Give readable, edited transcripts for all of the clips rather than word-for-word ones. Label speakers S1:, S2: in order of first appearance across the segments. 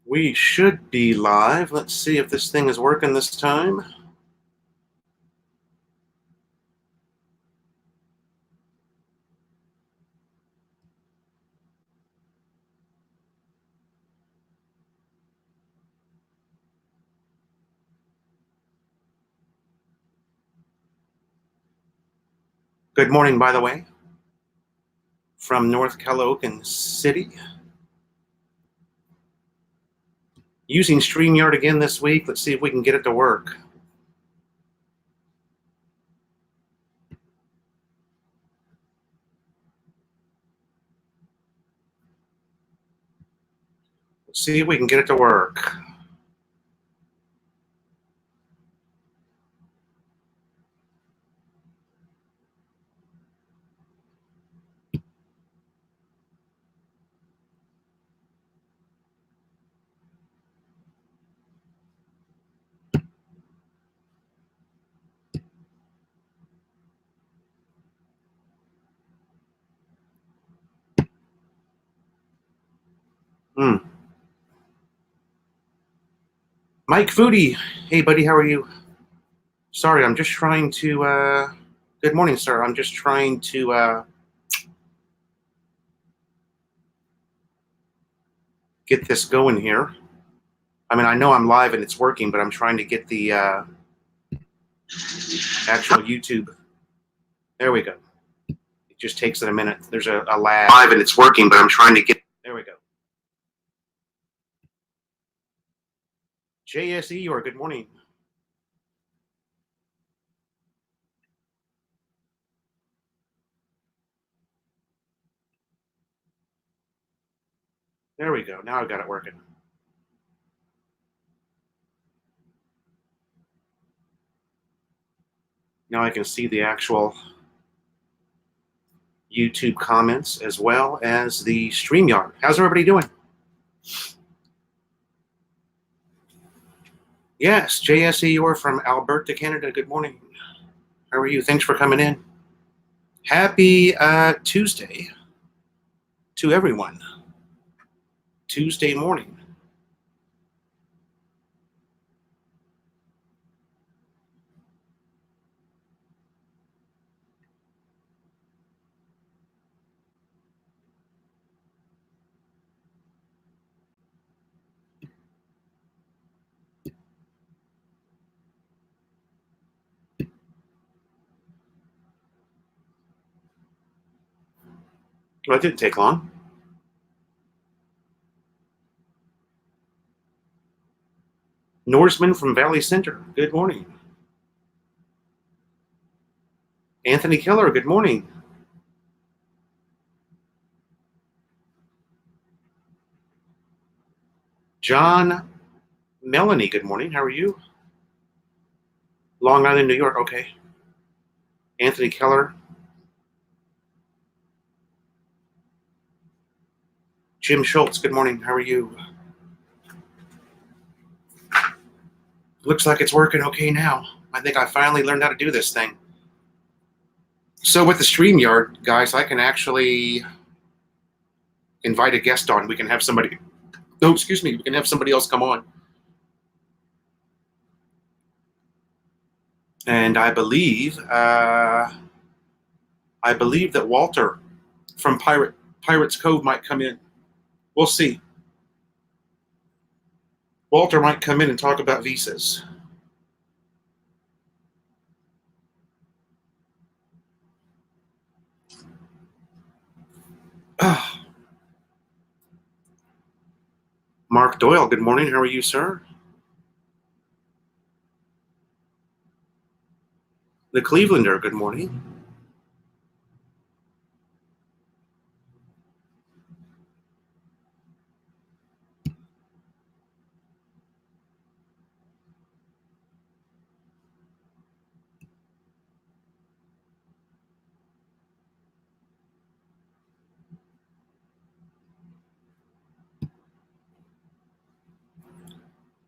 S1: We should be live. Let's see if this thing is working this time. Good morning, by the way, from North Calocan City. Using StreamYard again this week. Let's see if we can get it to work. Let's see if we can get it to work. Mike Foodie. Hey, buddy, how are you? Sorry, I'm just trying to, good morning, sir. I'm just trying to get this going here. I mean, I know I'm live and it's working, but I'm trying to get the actual YouTube. There we go. It just takes it a minute. There's a lag. Live and it's working, but I'm trying to get. There we go. JSE, or good morning. There we go. Now I've got it working. Now I can see the actual YouTube comments as well as the StreamYard. How's everybody doing? Yes, JSE, you're from Alberta, Canada. Good morning. How are you? Thanks for coming in. Happy Tuesday to everyone. Tuesday morning. Well, it didn't take long. Norseman from Valley Center. Good morning. Anthony Keller. Good morning. John Melanie. Good morning. How are you? Long Island, New York. Okay. Anthony Keller. Jim Schultz. Good morning. How are you? Looks like it's working okay now. I think I finally learned how to do this thing. So with the StreamYard, guys, I can actually invite a guest on. We can have somebody, we can have somebody else come on. And I believe that Walter from Pirates Cove might come in. We'll see. Walter might come in and talk about visas. Mark Doyle, good morning. How are you, sir? The Clevelander, good morning.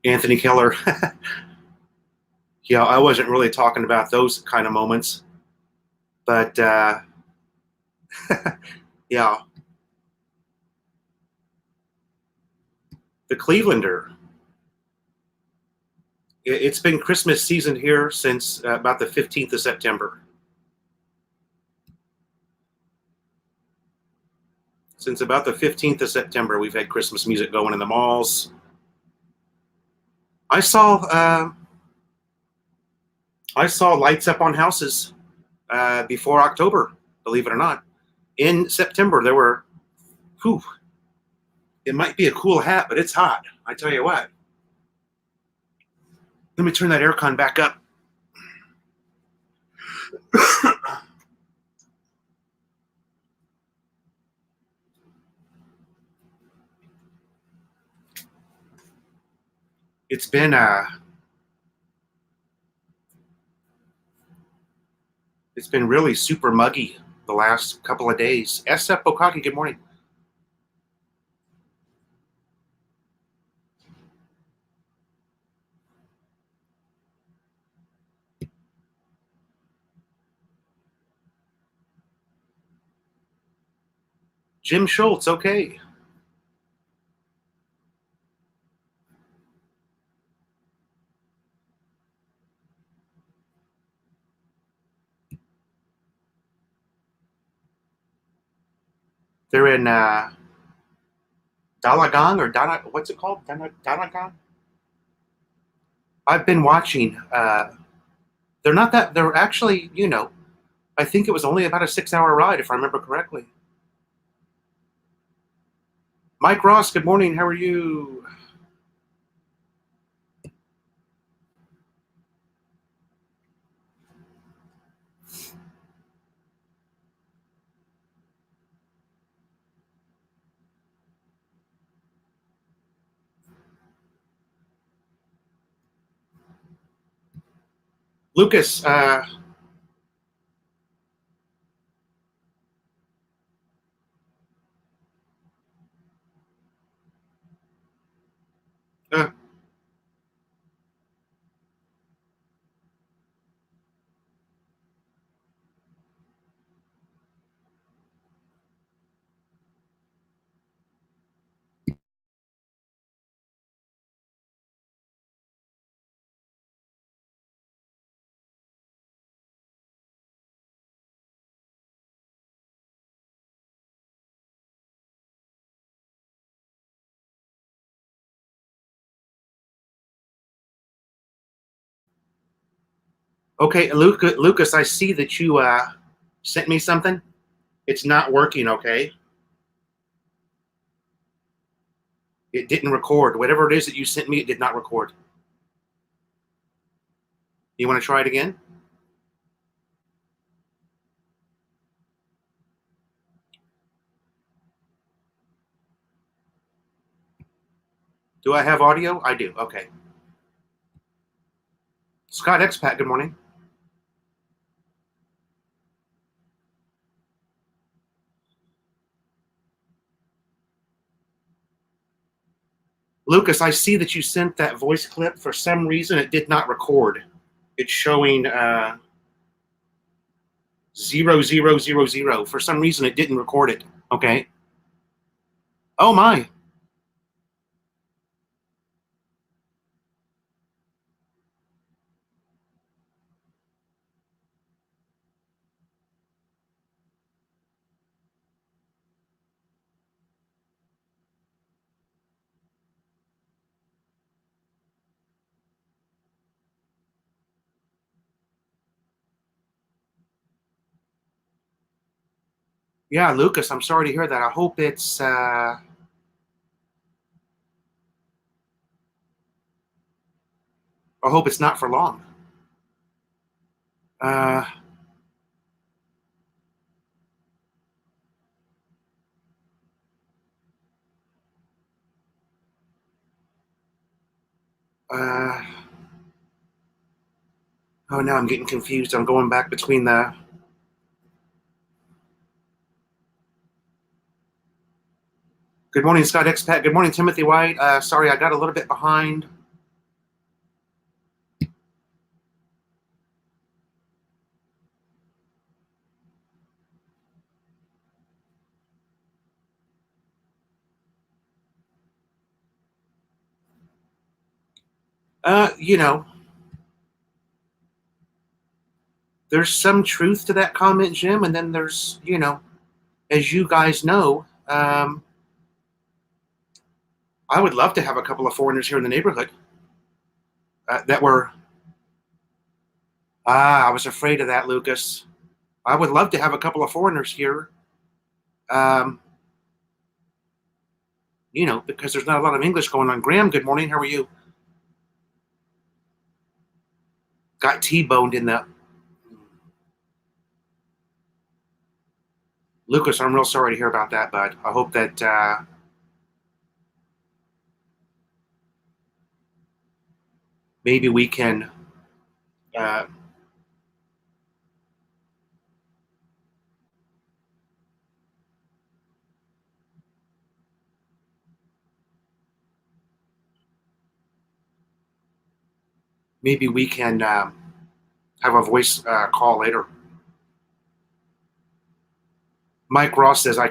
S1: Anthony Keller. Yeah, I wasn't really talking about those kind of moments, but Yeah, the Clevelander. It's been Christmas season here since about the 15th of September. Since about the 15th of September, we've had Christmas music going in the malls. I saw uh, I saw lights up on houses before October. Believe it or not, in September there were. Whew, it might be a cool hat, but it's hot. I tell you what. Let me turn that aircon back up. It's been it's been really super muggy the last couple of days. S.F. Bokaki, good morning. Jim Schultz, okay. They're in Dalagang or Dana. What's it called? Dalagang. I've been watching. They're not that. They're actually, I think it was only about a 6 hour ride, if I remember correctly. Mike Ross, good morning. How are you? Lucas, uh, okay, Lucas, I see that you sent me something. It's not working. Okay, it didn't record. Whatever it is that you sent me, it did not record. You want to try it again? Do I have audio? I do. Okay. Scott Expat, good morning. Lucas, I see that you sent that voice clip. For some reason, it did not record. It's showing 0000. For some reason, it didn't record it. Okay. Oh my. Yeah, Lucas, I'm sorry to hear that. I hope it's. I hope it's not for long. Uh, uh, oh, now I'm getting confused. I'm going back between the. Good morning, Scott Expat. Good morning, Timothy White. Sorry, I got a little bit behind. You know, there's some truth to that comment, Jim, and then there's, as you guys know, I would love to have a couple of foreigners here in the neighborhood that were. I was afraid of that, Lucas. I would love to have a couple of foreigners here, um, because there's not a lot of English going on. Graham, good morning. How are you? Got T-boned in the. Lucas, I'm real sorry to hear about that, bud. I hope that maybe we can. Uh, maybe we can have a voice call later. Mike Ross says, I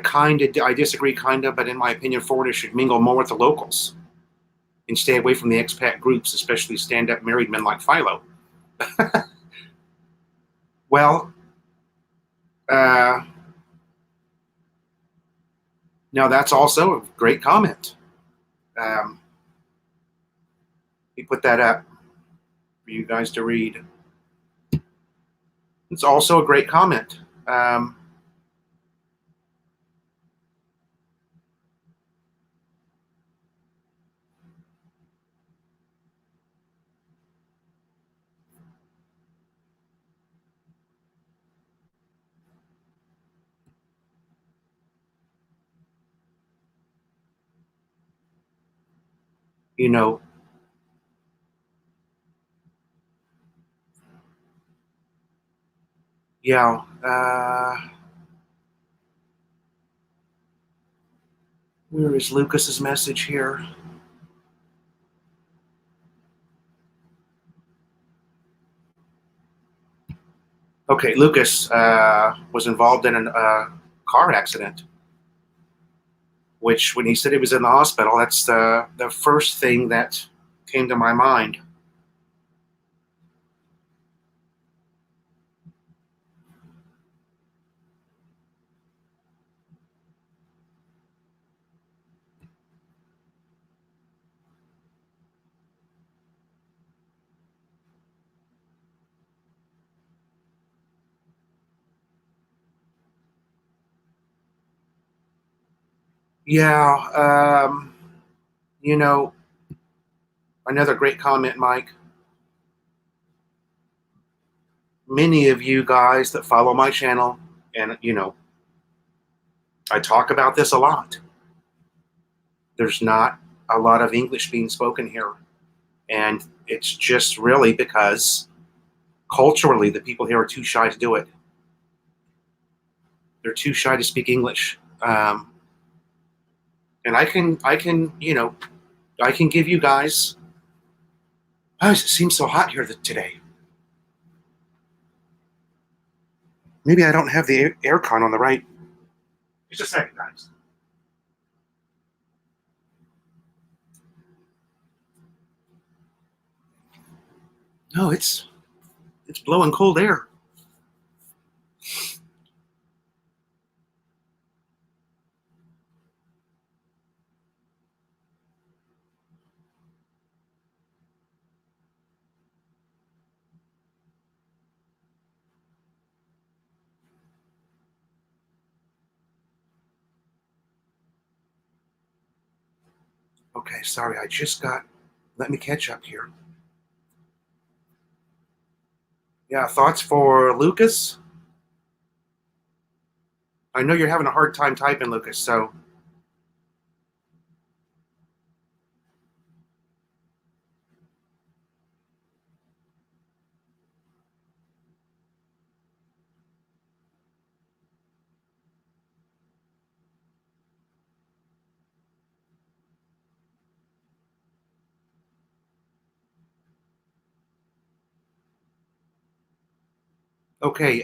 S1: disagree, but in my opinion, foreigners should mingle more with the locals and stay away from the expat groups, especially stand-up married men like Philo. Well, uh, now that's also a great comment. We put that up for you guys to read. It's also a great comment. Um, you know, yeah. Where is Lucas's message here? Okay, Lucas was involved in a car accident, which when he said he was in the hospital, that's the first thing that came to my mind. Yeah, you know, another great comment, Mike. Many of you guys that follow my channel, and I talk about this a lot. There's not a lot of English being spoken here, and it's just really because culturally the people here are too shy to do it. They're too shy to speak English, and I can give you guys. Why does it seem so hot here today? Maybe I don't have the aircon on the right. Just a second, guys. No, it's blowing cold air. Okay, sorry, I just got. Let me catch up here. Yeah, thoughts for Lucas? I know you're having a hard time typing, Lucas, so. Okay,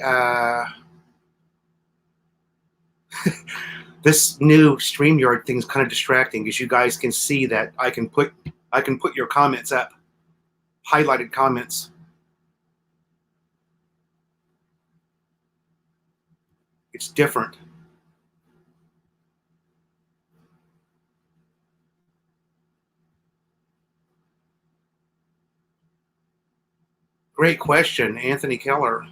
S1: this new StreamYard thing is kind of distracting, as you guys can see that I can put your comments up. highlighted comments. It's different. Great question, Anthony Keller.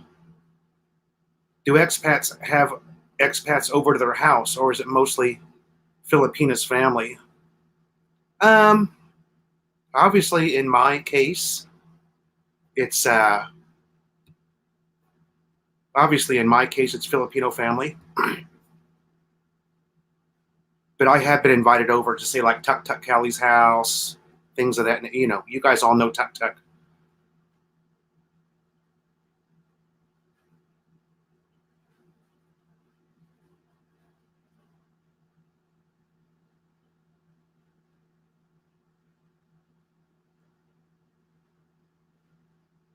S1: Do expats have expats over to their house, or is it mostly Filipinos family? Um, Obviously, in my case, it's Filipino family. But I have been invited over to say like Tuk Tuk Callie's house, things of that. You know, you guys all know Tuk Tuk.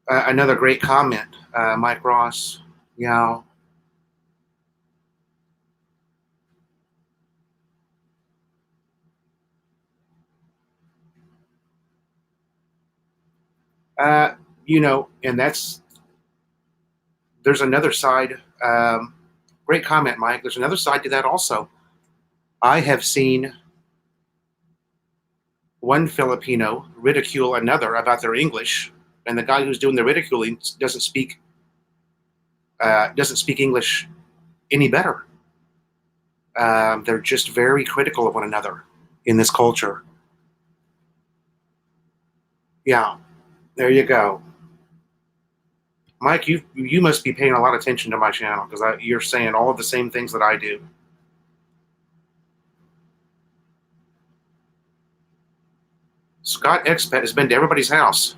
S1: Another great comment, Mike Ross. You know, uh, and there's another side. Great comment, Mike. There's another side to that also. I have seen one Filipino ridicule another about their English, and the guy who's doing the ridiculing doesn't speak English any better. They're just very critical of one another in this culture. Yeah, there you go. Mike, you must be paying a lot of attention to my channel because you're saying all of the same things that I do. Scott Expat has been to everybody's house.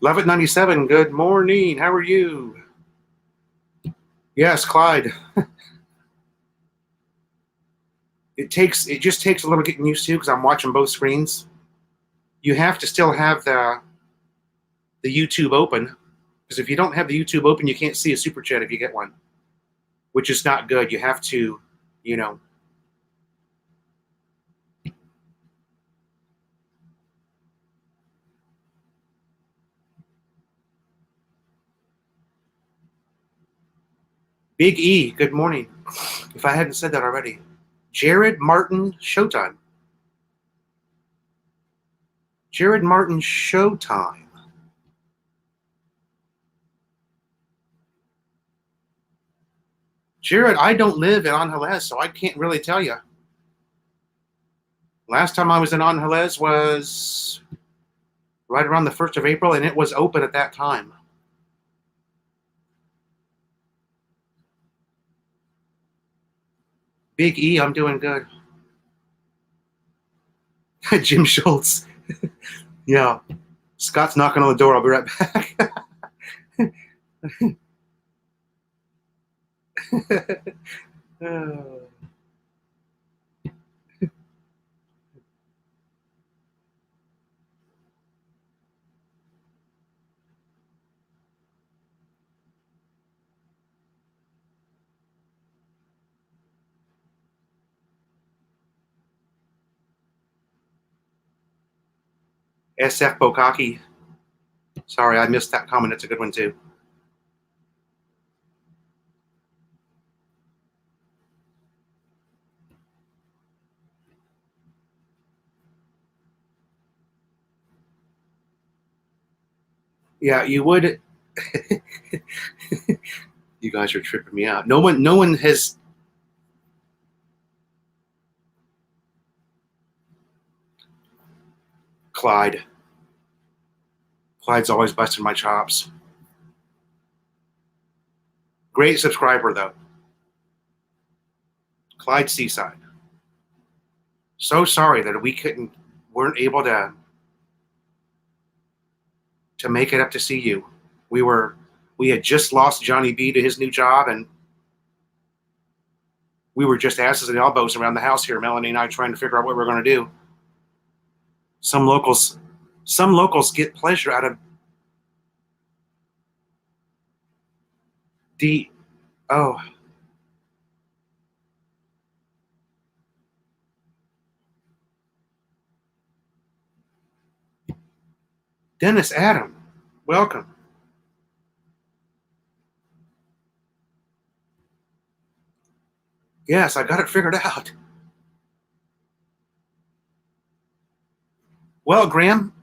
S1: Love it 97. Good morning. How are you? Yes, Clyde. It just takes a little getting used to because I'm watching both screens. You have to still have the YouTube open because if you don't have the YouTube open, you can't see a super chat if you get one, which is not good. You have to, you know. Big E, good morning. If I hadn't said that already. Jared Martin Showtime. Jared Martin Showtime. Jared, I don't live in Angeles, so I can't really tell you. Last time I was in Angeles was right around the 1st of April, and it was open at that time. Big E, I'm doing good. Jim Schultz. Yeah. Scott's knocking on the door. I'll be right back. SF Bokaki. Sorry, I missed that comment. It's a good one, too. Yeah, you would. You guys are tripping me out. No one has. Clyde's always busting my chops. Great subscriber, though. Clyde Seaside. So sorry that weren't able to make it up to see you. We had just lost Johnny B to his new job, and we were just asses and elbows around the house here, Melanie and I, trying to figure out what we're going to do. Some locals get pleasure out of oh, Dennis Adam, welcome. Yes, I got it figured out. Well, Graham,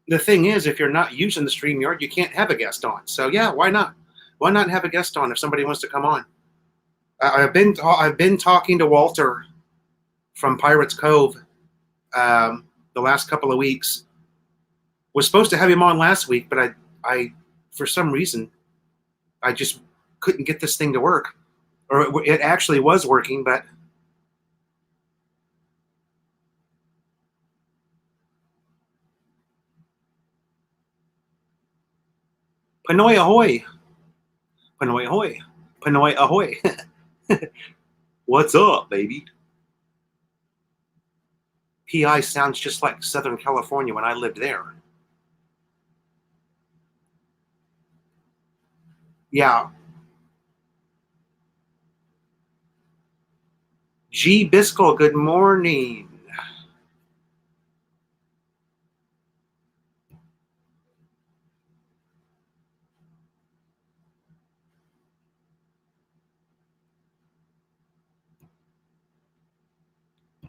S1: the thing is, if you're not using the StreamYard, you can't have a guest on. So yeah, why not? Why not have a guest on if somebody wants to come on? I've been talking to Walter from Pirates Cove the last couple of weeks. Was supposed to have him on last week, but I for some reason, I just couldn't get this thing to work. Or it actually was working, but Panoy ahoy, Panoy ahoy, Panoy ahoy. What's up, baby? PI sounds just like Southern California when I lived there. Yeah. G. Biscoe, good morning.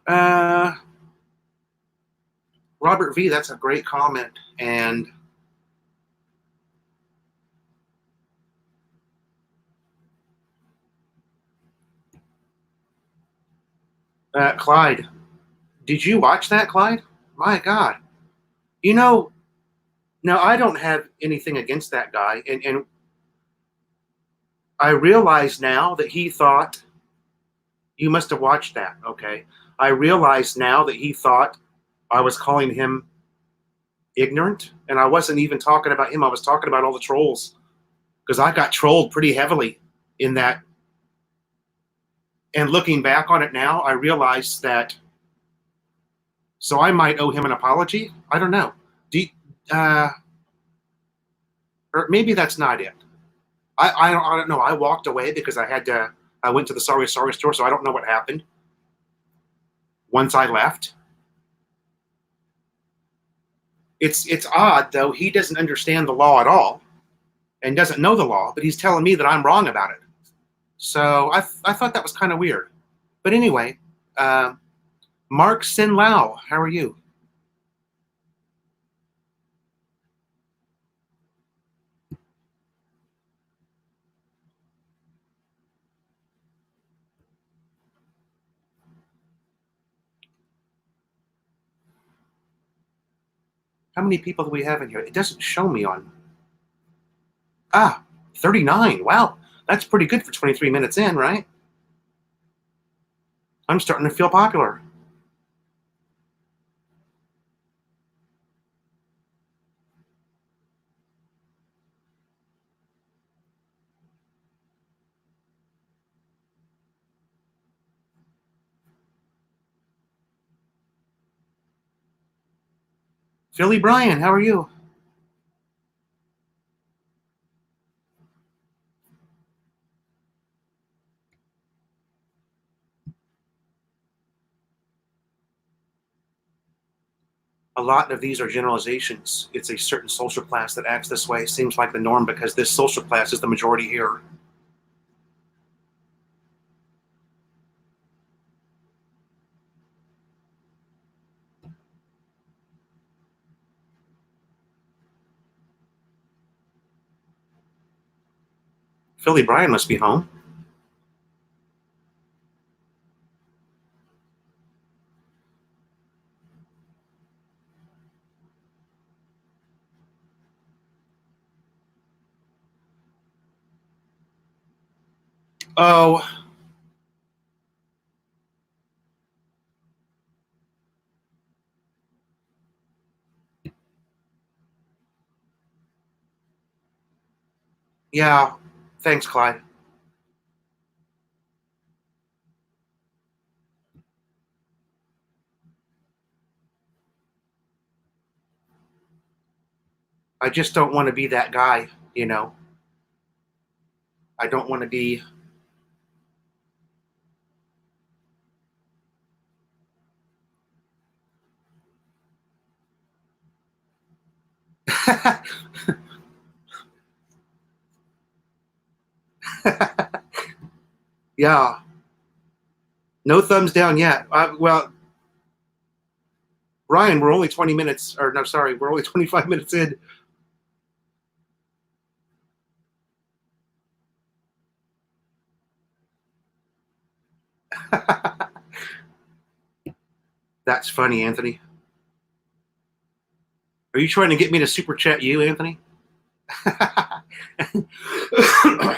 S1: Uh, Robert V, that's a great comment. And Clyde, did you watch that, Clyde? My God. You know, now I don't have anything against that guy. And I realize now that he thought you must have watched that, okay? I realize now that he thought I was calling him ignorant, and I wasn't even talking about him. I was talking about all the trolls because I got trolled pretty heavily in that. And looking back on it now, I realize that. So I might owe him an apology. I don't know. Do you, uh, or maybe that's not it. I don't know. I walked away because I had to. I went to the sorry store, so I don't know what happened once I left. It's odd though. He doesn't understand the law at all and doesn't know the law, but he's telling me that I'm wrong about it. So I thought that was kind of weird. But anyway, uh, Mark Sin Lao, how are you? How many people do we have in here? It doesn't show me on. 39. Wow, that's pretty good for 23 minutes in, right? I'm starting to feel popular. Philly Bryan, how are you? A lot of these are generalizations. It's a certain social class that acts this way. Seems like the norm because this social class is the majority here. Philly Bryan must be home. Oh, yeah. Thanks, Clyde. I just don't want to be that guy, you know. I don't want to be. Yeah. No thumbs down yet. Well, Brian, we're only 20 minutes, or no, sorry, we're only 25 minutes in. That's funny, Anthony. Are you trying to get me to super chat you, Anthony?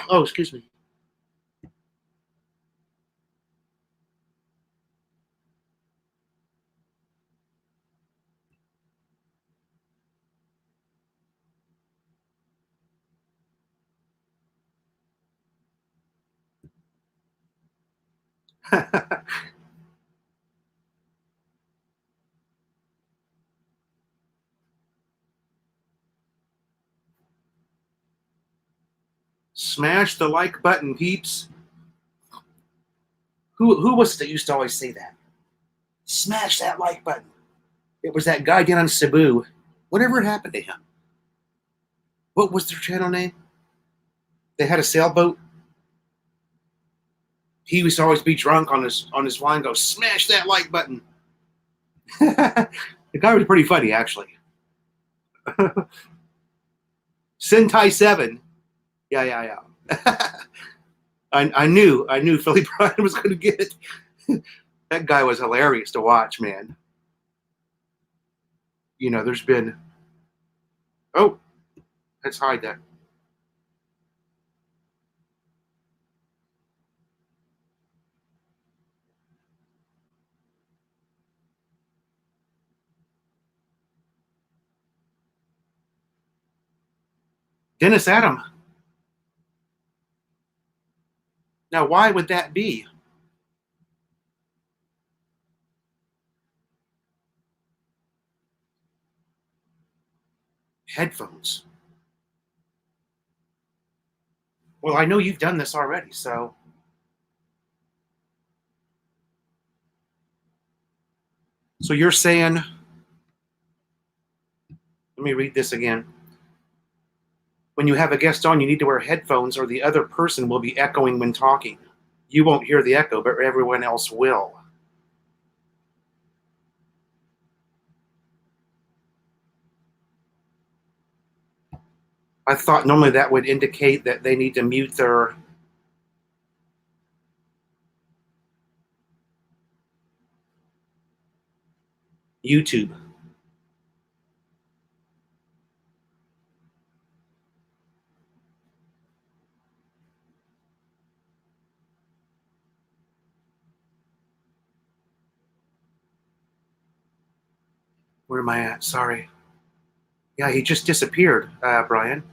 S1: Oh, excuse me. Smash the like button, peeps. Who was it that used to always say that? Smash that like button. It was that guy down on Cebu. Whatever happened to him? What was their channel name? They had a sailboat. He used to always be drunk on his wine. Go smash that like button. The guy was pretty funny, actually. Sentai 7. Yeah. I knew Philly Brian was going to get it. That guy was hilarious to watch, man. You know, there's been. Oh, let's hide that. Dennis Adam. Now, why would that be? Headphones. Well, I know you've done this already, so. So you're saying. Let me read this again. When you have a guest on, you need to wear headphones or the other person will be echoing when talking. You won't hear the echo, but everyone else will. I thought normally that would indicate that they need to mute their YouTube. Where am I at? Sorry. Yeah, he just disappeared, Brian.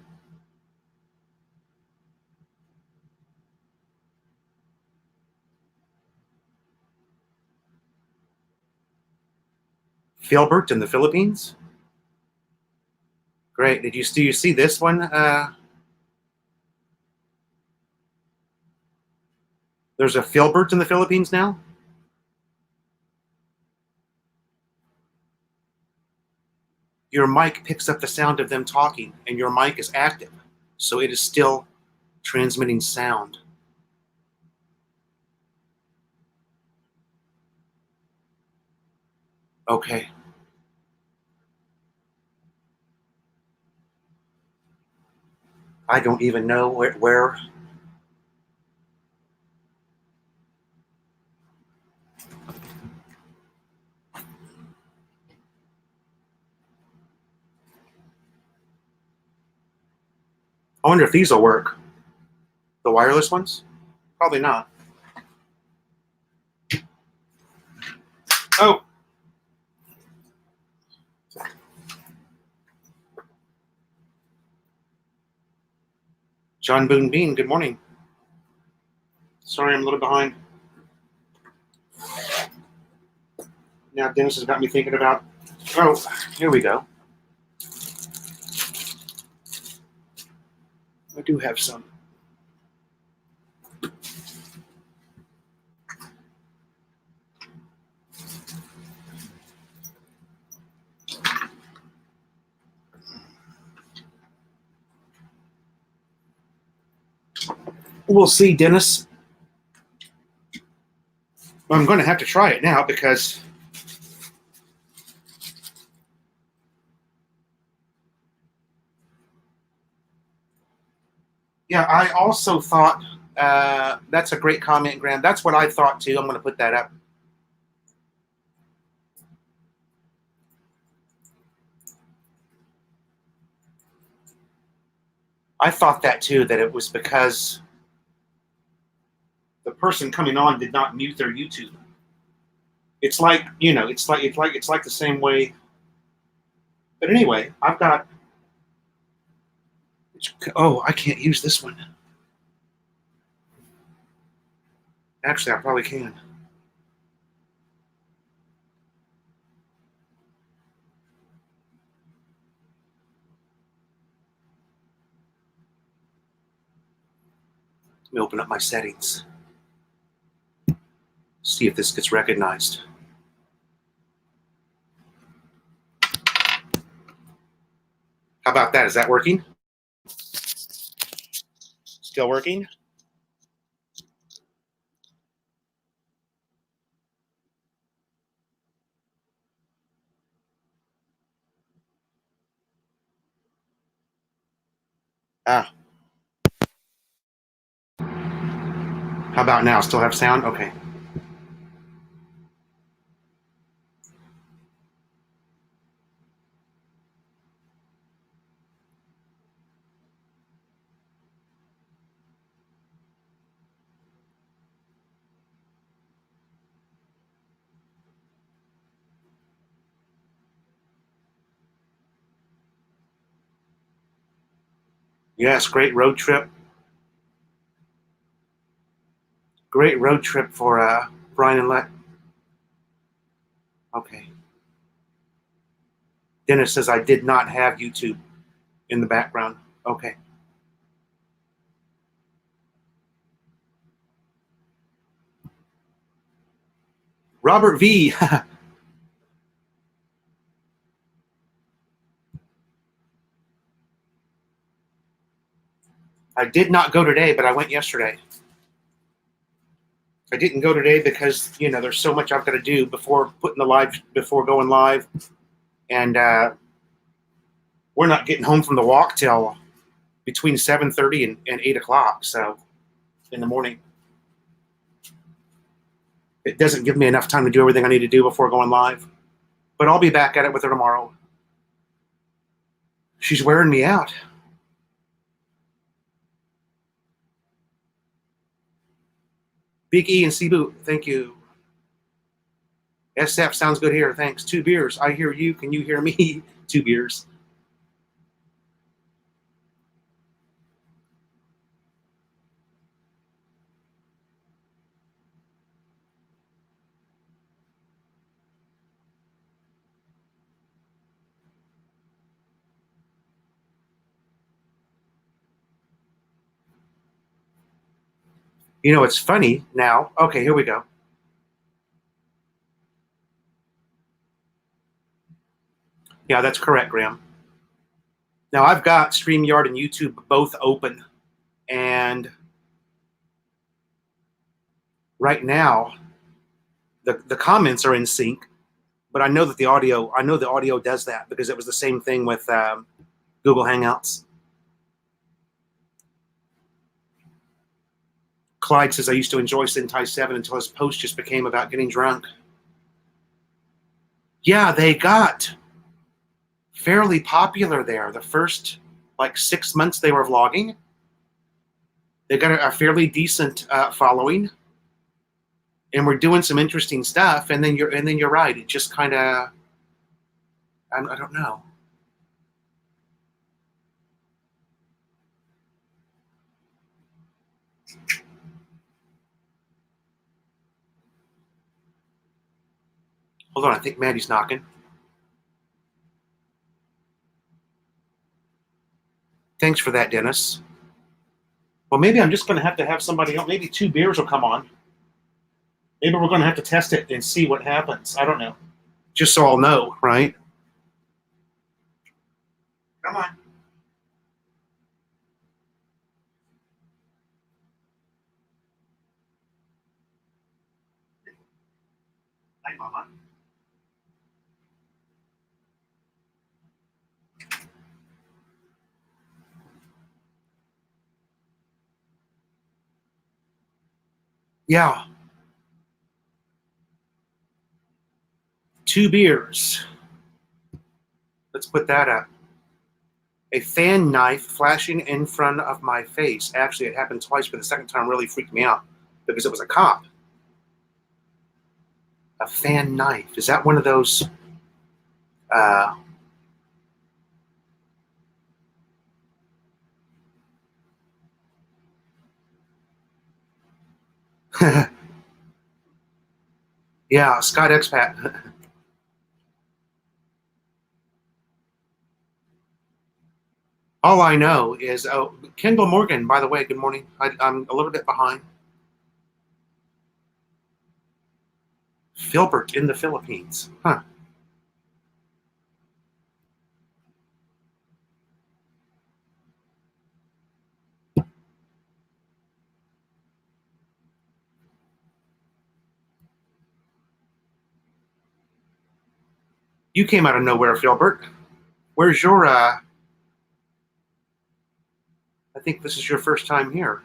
S1: Filbert in the Philippines? Great. Do you see this one? There's a Filbert in the Philippines now? Your mic picks up the sound of them talking, and your mic is active. So it is still transmitting sound. Okay. I don't even know where. I wonder if these will work. The wireless ones? Probably not. Oh. John Boone Bean, good morning. Sorry, I'm a little behind. Now Dennis has got me thinking about. Oh, here we go. I do have some. We'll see, Dennis. I'm going to have to try it now because yeah, I also thought that's a great comment, Graham. That's what I thought too. I'm going to put that up. I thought that too, that it was because the person coming on did not mute their YouTube. It's like, you know, it's like the same way. But anyway, I've got. Oh, I can't use this one. Actually, I probably can. Let me open up my settings. See if this gets recognized. How about that? Is that working? Still working? Ah. How about now? Still have sound? Okay. Yes, great road trip. Great road trip for Brian and Let. Okay. Dennis says I did not have YouTube in the background. Okay. Robert V. I did not go today, but I went yesterday. I didn't go today because, you know, there's so much I've got to do before going live. And we're not getting home from the walk till between 7:30 and 8 o'clock. So in the morning. It doesn't give me enough time to do everything I need to do before going live. But I'll be back at it with her tomorrow. She's wearing me out. Big E and Cebu, thank you. SF sounds good here. Thanks. 2 beers. I hear you. Can you hear me? 2 beers. You know, it's funny now. Okay, here we go. Yeah, that's correct, Graham. Now, I've got StreamYard and YouTube both open. And right now, the comments are in sync. But I know that the audio does that because it was the same thing with Google Hangouts. Clyde says, I used to enjoy Sentai 7 until his post just became about getting drunk. Yeah, they got fairly popular there. The first, 6 months they were vlogging. They got a fairly decent following. And we're doing some interesting stuff. And then you're right. It just kind of, I don't know. Hold on, I think Maddie's knocking. Thanks for that, Dennis. Well, maybe I'm just going to have somebody else. Maybe 2 beers will come on. Maybe we're going to have to test it and see what happens. I don't know. Just so I'll know, right? Come on. Hi, Mama. Yeah, 2 beers. Let's put that up. A fan knife flashing in front of my face. Actually, it happened twice, but the second time really freaked me out because it was a cop. A fan knife. Is that one of those? Uh, yeah, Scott Expat. All I know is, oh, Kendall Morgan, by the way, good morning. I'm a little bit behind. Filbert in the Philippines. Huh. You came out of nowhere, Filbert. Where's your, I think this is your first time here.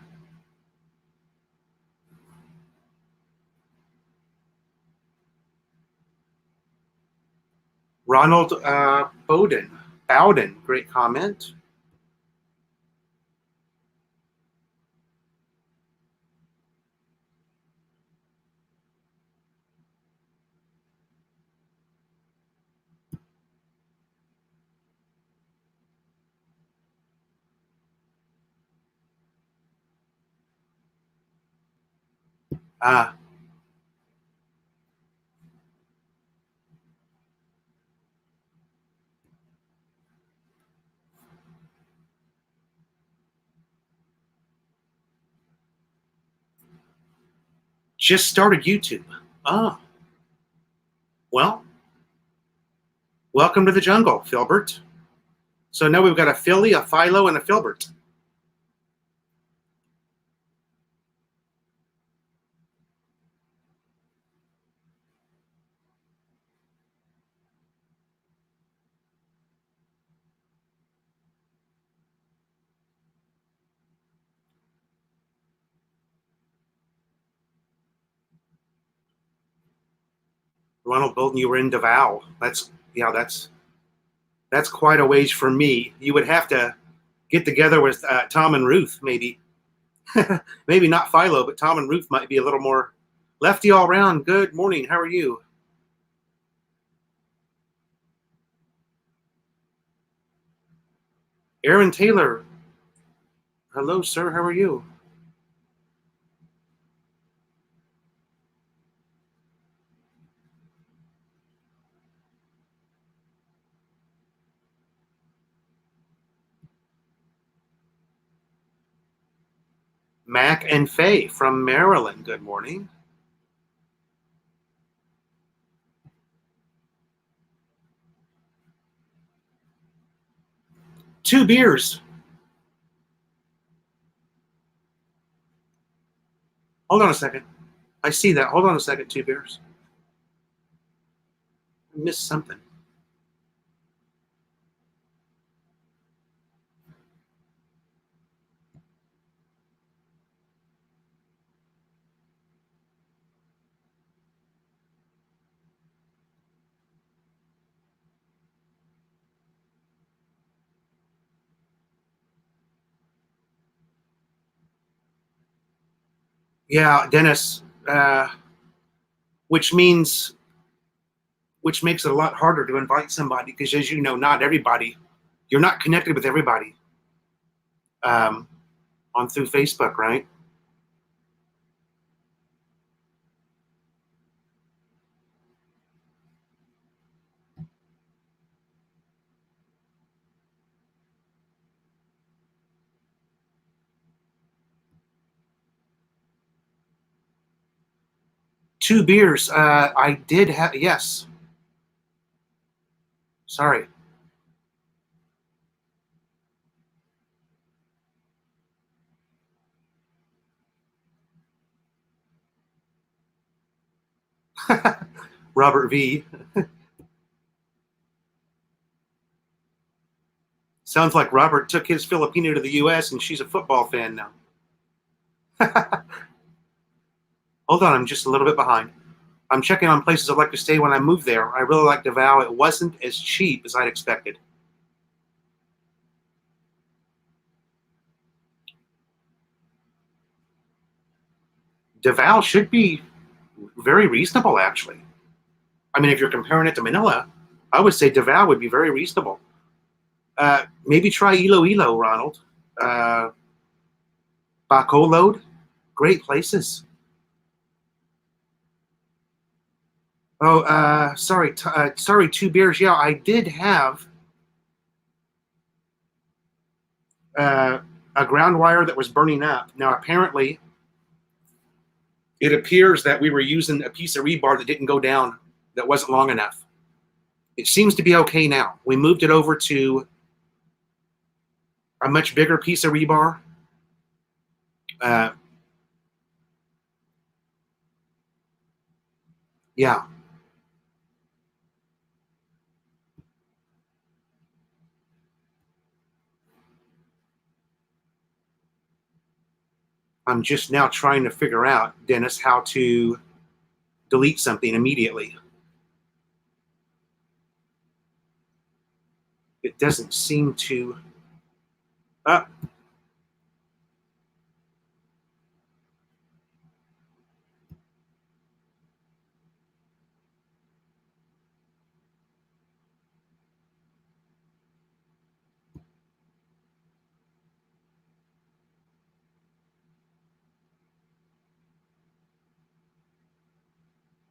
S1: Ronald Bowden, great comment. Uh, just started YouTube. Oh, well, welcome to the jungle, Filbert. So now we've got a Philly, a Philo, and a Filbert. Ronald Bolden, you were in Davao. That's quite a ways for me. You would have to get together with Tom and Ruth, maybe. Maybe not Philo, but Tom and Ruth might be a little more lefty all round. Good morning. How are you? Aaron Taylor. Hello, sir. How are you? Mac and Faye from Maryland. Good morning. 2 beers. Hold on a second. I see that. Hold on a second. 2 beers. I missed something. Yeah, Dennis. Which means which makes it a lot harder to invite somebody because, as you know, not everybody. You're not connected with everybody um, on through Facebook, right? 2 beers. I did have yes. Sorry. Robert V. Sounds like Robert took his Filipino to the U.S. and she's a football fan now. Hold on, I'm just a little bit behind. I'm checking on places I'd like to stay when I move there. I really like Davao. It wasn't as cheap as I'd expected. Davao should be very reasonable, actually. I mean, if you're comparing it to Manila, I would say Davao would be very reasonable. Maybe try Iloilo, Ronald. Bacolod, great places. Oh, sorry, 2 beers. Yeah, I did have uh, a ground wire that was burning up. Now, apparently, it appears that we were using a piece of rebar that didn't go down, that wasn't long enough. It seems to be okay now. We moved it over to a much bigger piece of rebar. Uh, yeah, I'm just now trying to figure out, Dennis, how to delete something immediately. It doesn't seem to. Uh,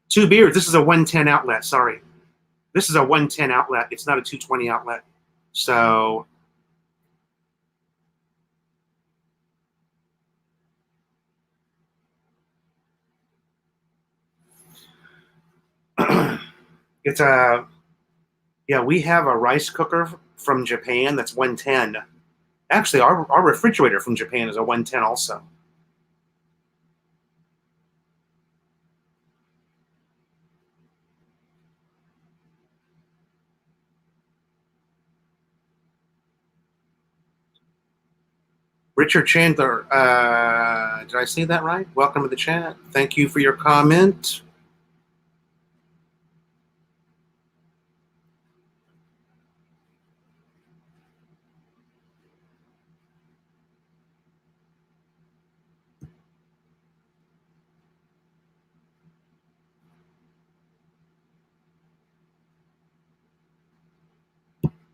S1: 2 beers. This is a 110 outlet. Sorry. This is a 110 outlet. It's not a 220 outlet. So it's a, yeah, we have a rice cooker from Japan that's 110. Actually, our refrigerator from Japan is a 110 also. Richard Chandler, did I say that right? Welcome to the chat. Thank you for your comment.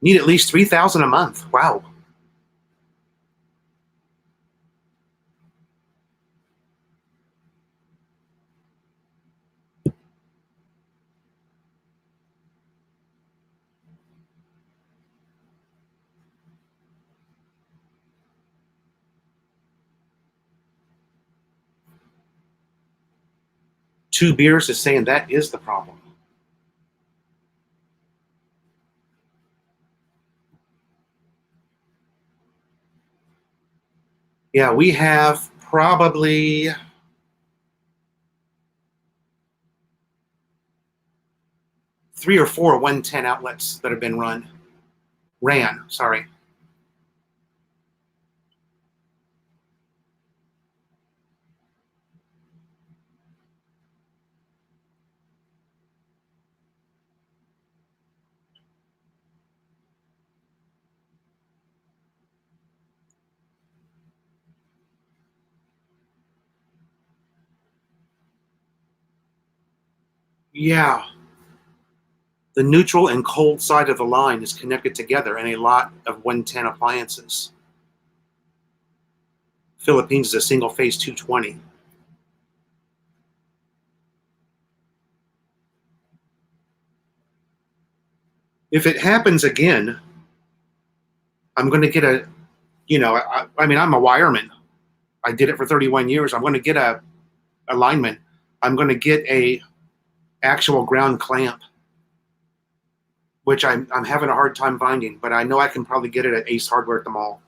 S1: Need at least 3,000 a month. Wow. Two beers is saying that is the problem. Yeah, we have probably 3 or 4 110 outlets that have been ran, sorry. Yeah, the neutral and cold side of the line is connected together in a lot of 110 appliances. Philippines is a single phase 220. If it happens again, I'm going to get a, I mean, I'm a wireman. I did it for 31 years. I'm going to get a lineman. I'm going to get a actual ground clamp, which I'm having a hard time finding, but I know I can probably get it at Ace Hardware at the mall.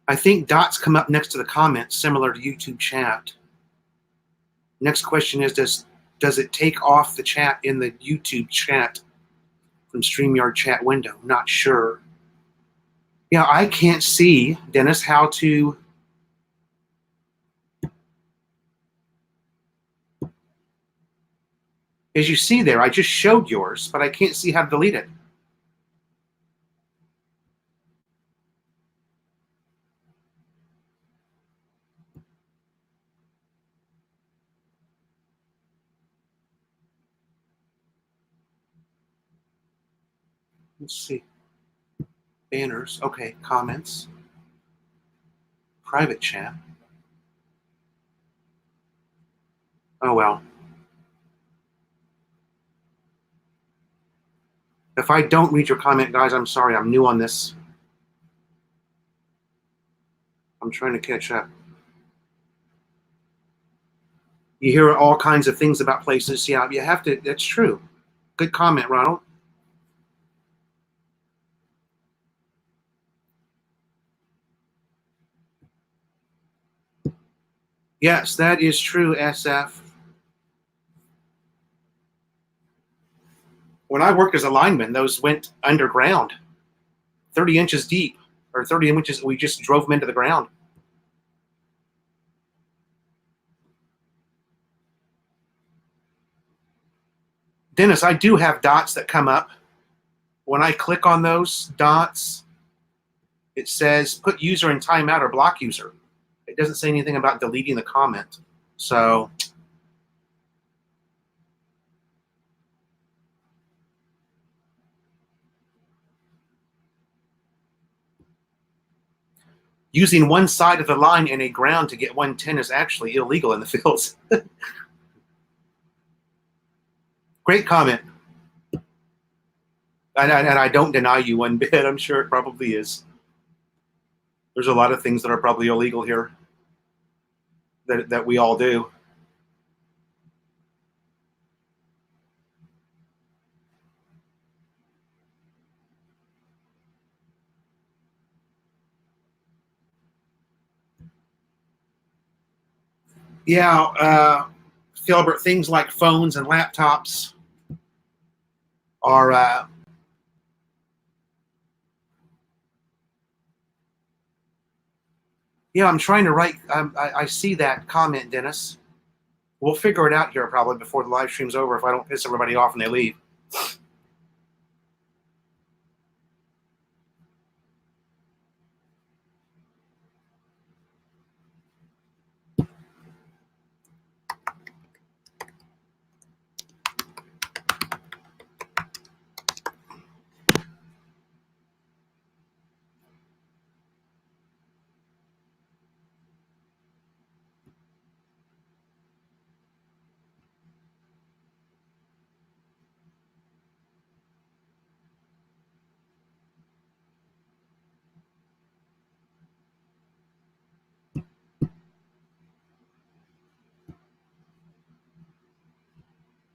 S1: I think dots come up next to the comments, similar to YouTube chat. Next question is, does it take off the chat in the YouTube chat from StreamYard chat window? Not sure. Yeah, I can't see, Dennis, how to... As you see there, I just showed yours, but I can't see how to delete it. Let's see. Banners. Okay, comments. Private chat. Oh, well. If I don't read your comment, guys, I'm sorry. I'm new on this. I'm trying to catch up. You hear all kinds of things about places. Yeah, you have to. That's true. Good comment, Ronald. Yes, that is true, SF. When I worked as a lineman, those went underground, 30 inches deep, or 30 inches. We just drove them into the ground. Dennis, I do have dots that come up. When I click on those dots, it says put user in timeout or block user. It doesn't say anything about deleting the comment. So using one side of the line in a ground to get 110 is actually illegal in the fields. Great comment. And I don't deny you one bit. I'm sure it probably is. There's a lot of things that are probably illegal here that we all do. Yeah, Philbert, things like phones and laptops are... yeah, I'm trying to write... I see that comment, Dennis. We'll figure it out here probably before the live stream's over if I don't piss everybody off and they leave.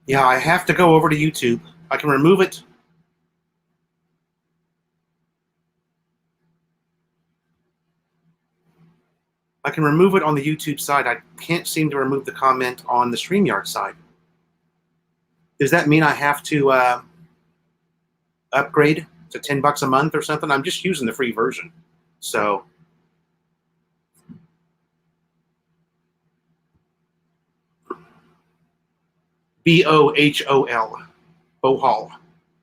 S1: Yeah, I have to go over to YouTube. I can remove it. I can remove it on the YouTube side. I can't seem to remove the comment on the StreamYard side. Does that mean I have to upgrade to $10 a month or something? I'm just using the free version. So Bohol. Bohol.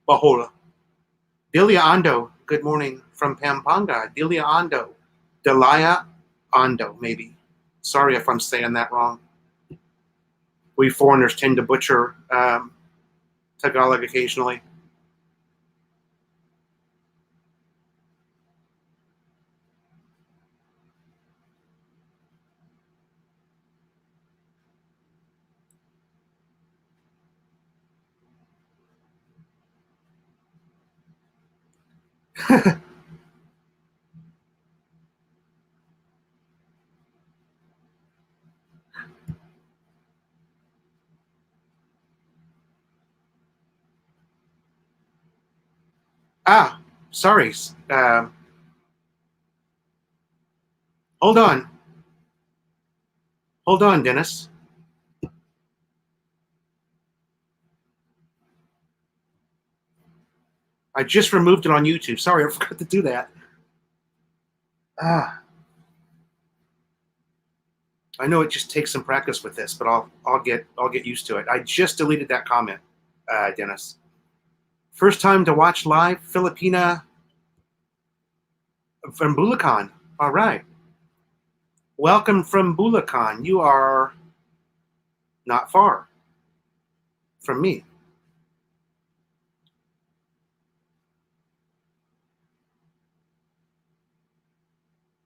S1: Bohol. Delia Ando. Good morning from Pampanga. Delia Ando. Delia Ando, maybe. Sorry if I'm saying that wrong. We foreigners tend to butcher Tagalog occasionally. Sorry. Hold on. Hold on, Dennis. I just removed it on YouTube. Sorry, I forgot to do that. I know it just takes some practice with this, but I'll get used to it. I just deleted that comment, Dennis. First time to watch live, Filipina from Bulacan. All right. Welcome from Bulacan. You are not far from me.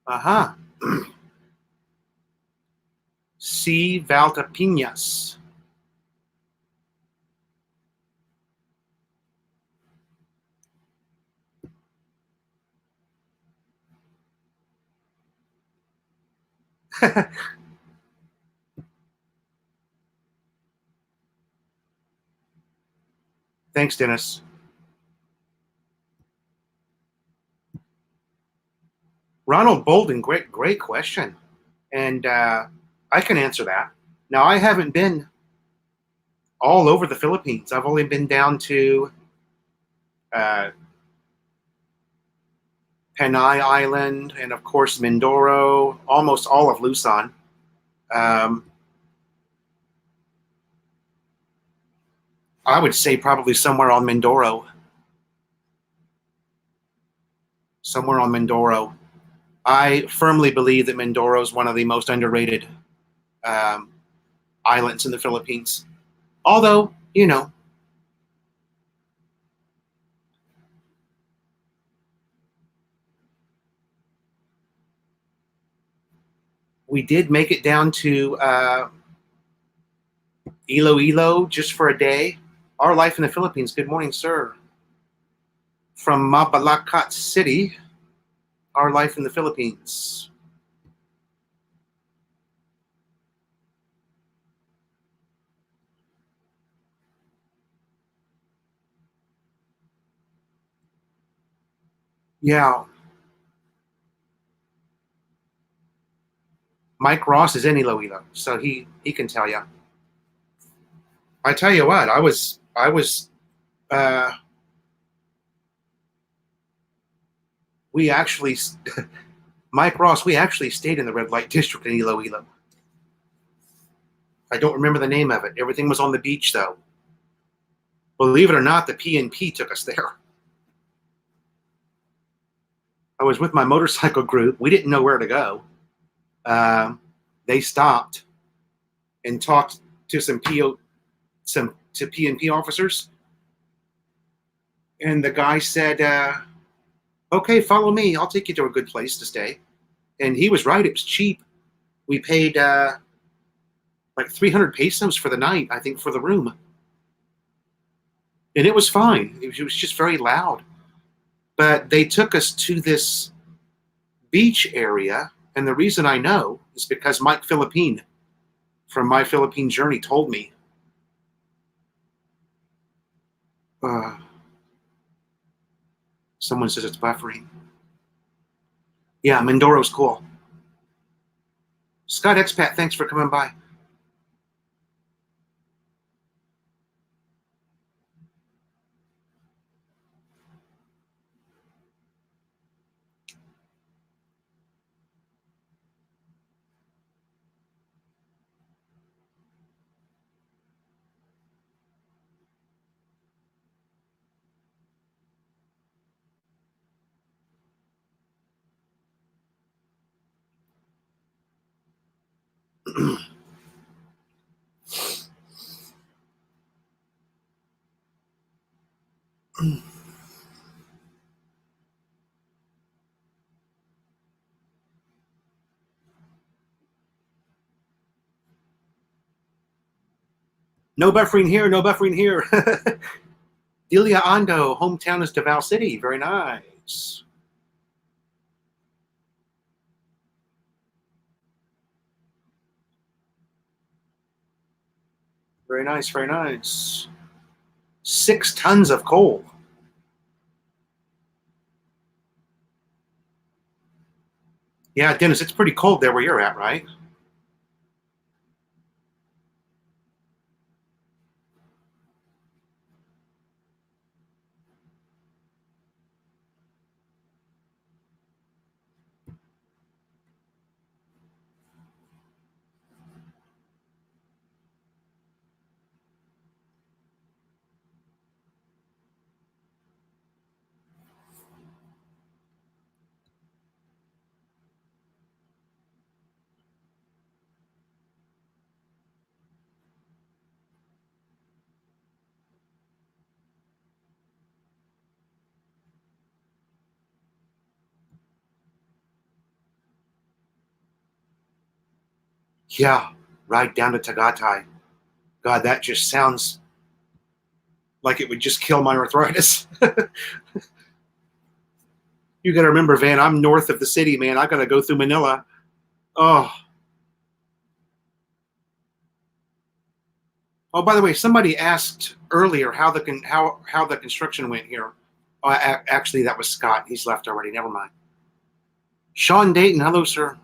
S1: Aha. C. Valtapinas. Thanks, Dennis. Ronald Bolden, great question. And I can answer that. Now, I haven't been all over the Philippines. I've only been down to uh, Panay Island and, of course, Mindoro, almost all of Luzon. I would say probably somewhere on Mindoro. Somewhere on Mindoro. I firmly believe that Mindoro is one of the most underrated um, islands in the Philippines. Although, you know, we did make it down to Iloilo just for a day. Our life in the Philippines. Good morning, sir. From Mabalacat City, our life in the Philippines. Yeah, Mike Ross is in Iloilo, so he can tell you. I tell you what, I was uh, we actually Mike Ross, we actually stayed in the red light district in Iloilo. I don't remember the name of it. Everything was on the beach though. Believe it or not, the PNP took us there. I was with my motorcycle group. We didn't know where to go. They stopped and talked to some to PNP officers, and the guy said, "Okay, follow me. I'll take you to a good place to stay." And he was right. It was cheap. We paid like 300 pesos for the night, I think, for the room, and it was fine. It was just very loud. But they took us to this beach area, and the reason I know is because Mike Philippine from My Philippine Journey told me. Uh, Someone says it's buffering. Yeah, Mindoro's cool. Scott Expat, thanks for coming by. No buffering here, no buffering here. Delia Ando, hometown is Davao City. Very nice. Very nice, very nice. 6 tons of coal. Yeah, Dennis, it's pretty cold there where you're at, right? Yeah, right down to Tagatai. God, that just sounds like it would just kill my arthritis. You got to remember, Van, I'm north of the city, man. I got to go through Manila. Oh, oh. By the way, somebody asked earlier how the construction went here. Oh, actually, that was Scott. He's left already. Never mind. Sean Dayton, hello, sir.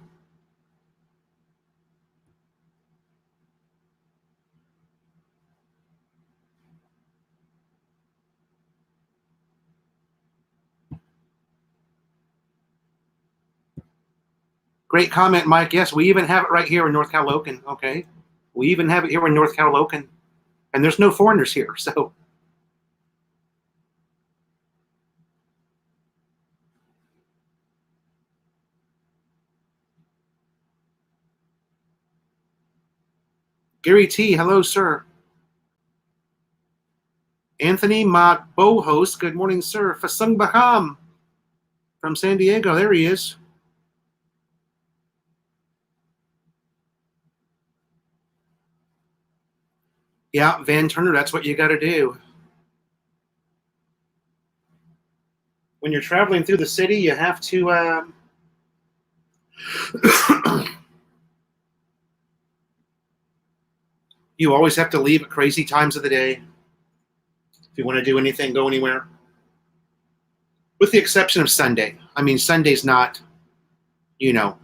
S1: Great comment, Mike. Yes, we even have it right here in North Calocan. Okay, we even have it here in North Calocan, and there's no foreigners here. So, Gary T, hello, sir. Anthony Magbohos, good morning, sir. Fasung Baham from San Diego. There he is. Yeah, Van Turner, that's what you got to do. When you're traveling through the city, you have to. You always have to leave at crazy times of the day if you want to do anything, go anywhere. With the exception of Sunday. I mean, Sunday's not, you know,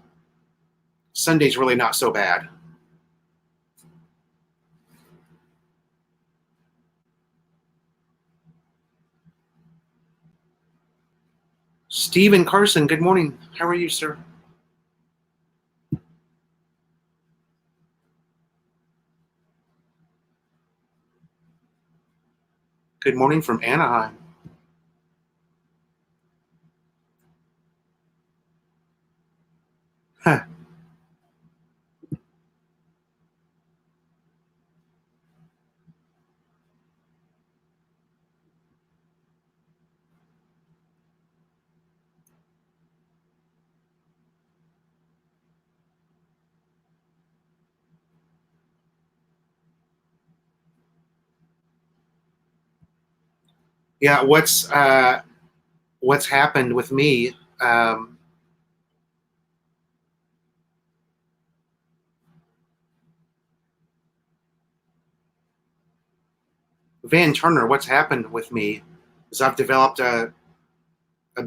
S1: Sunday's really not so bad. Stephen Carson, good morning. How are you, sir? Good morning from Anaheim. Huh. Yeah, what's happened with me? Van Turner, what's happened with me is I've developed a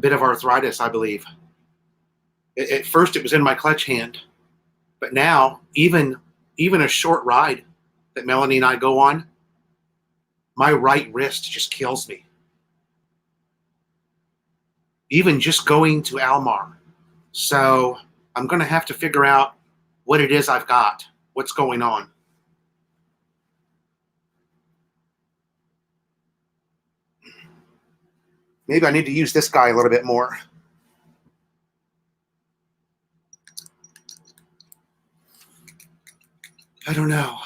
S1: bit of arthritis, I believe. At first, it was in my clutch hand, but now even a short ride that Melanie and I go on, my right wrist just kills me. Even just going to Almar. So I'm going to have to figure out what it is I've got, what's going on. Maybe I need to use this guy a little bit more. I don't know.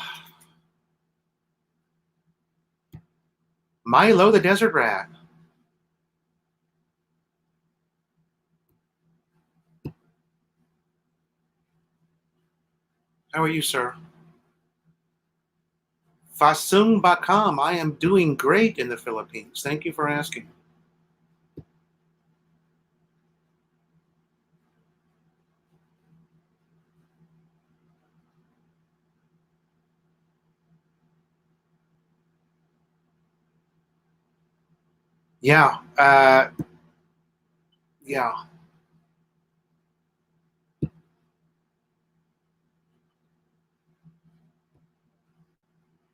S1: Milo the desert rat. How are you, sir? Fasung Bakam. I am doing great in the Philippines. Thank you for asking. Yeah. Yeah.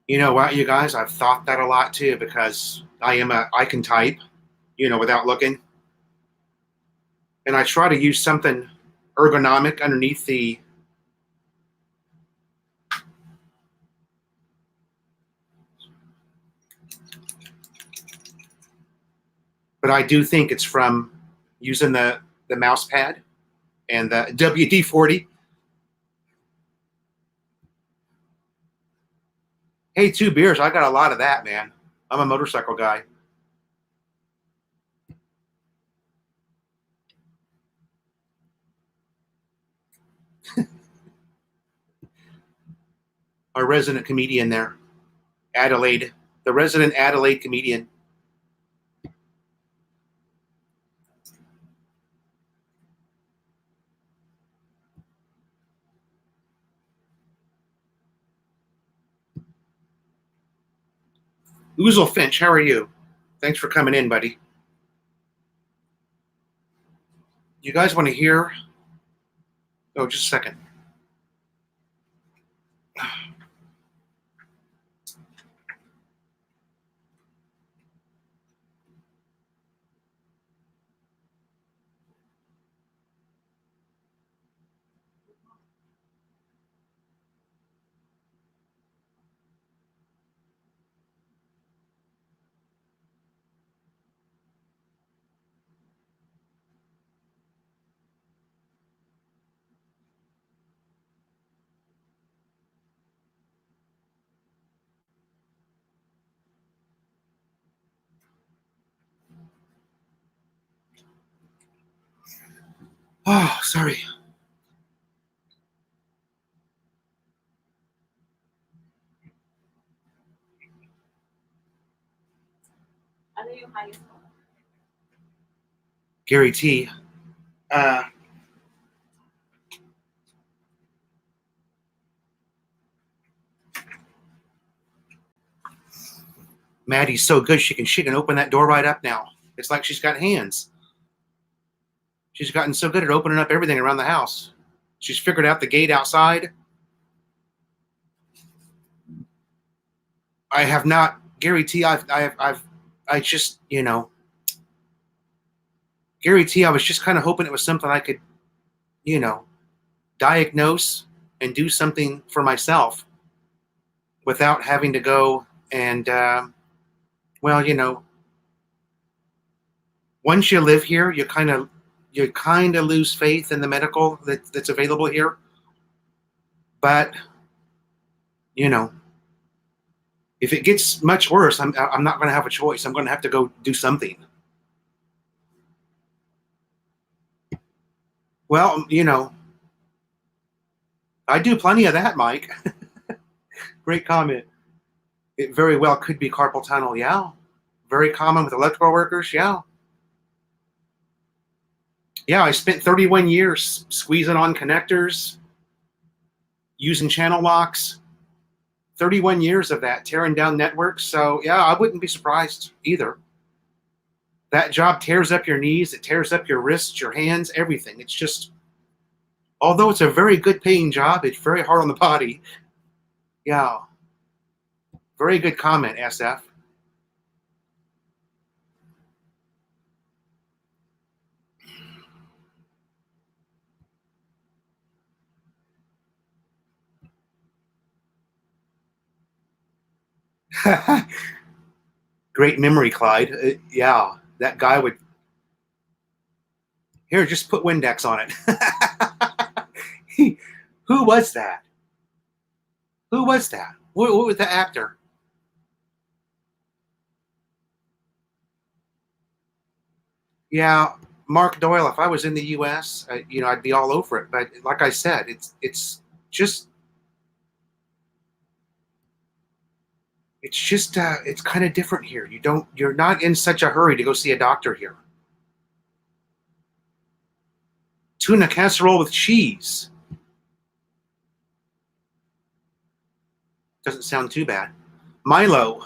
S1: You know what, you guys? I've thought that a lot too because I can type, without looking, and I try to use something ergonomic underneath the. But I do think it's from using the mouse pad and the WD-40. Hey, 2 beers. I got a lot of that, man. I'm a motorcycle guy. Our resident comedian there, Adelaide, the resident Adelaide comedian. Oozle Finch, how are you? Thanks for coming in, buddy. You guys want to hear? Oh, just a second. Oh, sorry. Gary T. Uh, Maddie's so good she can open that door right up now. It's like she's got hands. She's gotten so good at opening up everything around the house. She's figured out the gate outside. I have not, Gary T. I just, Gary T. I was just kind of hoping it was something I could, you know, diagnose and do something for myself without having to go and, well, once you live here, you kind of lose faith in the medical that's available here. But you know, if it gets much worse, I'm not going to have a choice. I'm going to have to go do something. Well, I do plenty of that, Mike. Great comment. It very well could be carpal tunnel. Yeah, very common with electrical workers. Yeah, yeah. I spent 31 years squeezing on connectors, using channel locks. 31 years of that, tearing down networks. So yeah, I wouldn't be surprised either. That job tears up your knees, it tears up your wrists, your hands, everything. It's just, although it's a very good paying job, it's very hard on the body. Yeah, very good comment, SF. Great memory, Clyde. Yeah, that guy would. Here, just put Windex on it. Who was that? Who was that? What was the actor? Yeah, Mark Doyle. If I was in the U.S., I'd be all over it. But like I said, just it's kind of different here. You're not in such a hurry to go see a doctor here. Tuna casserole with cheese doesn't sound too bad. Milo.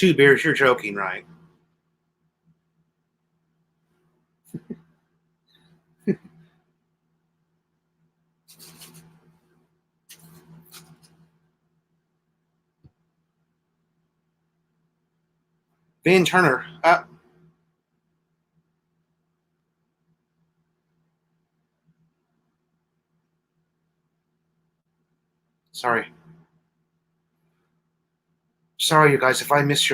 S1: 2 beers, you're joking, right? Van Turner. Sorry. Sorry, you guys. If I miss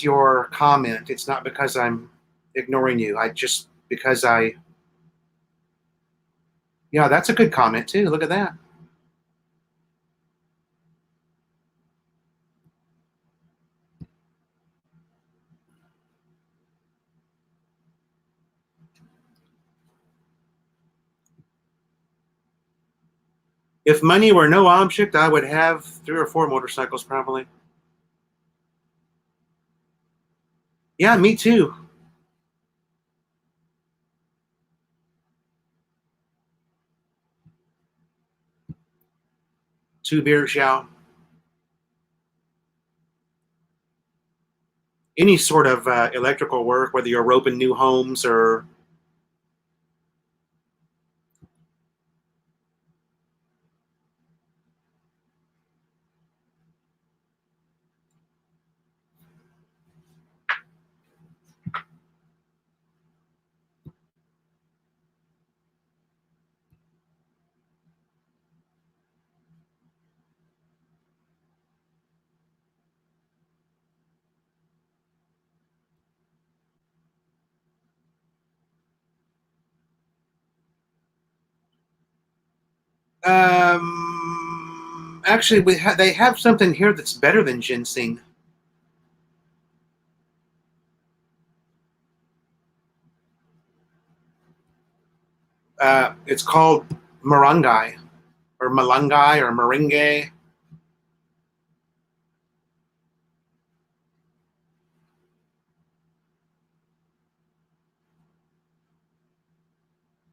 S1: your comment, it's not because I'm ignoring you. I just because I. Yeah, that's a good comment too. Look at that. If money were no object, I would have 3 or 4 motorcycles probably. Yeah, me too. 2 beers, yeah. Any sort of electrical work, whether you're roping new homes or actually, they have something here that's better than ginseng. It's called morangai or malangai or meringue.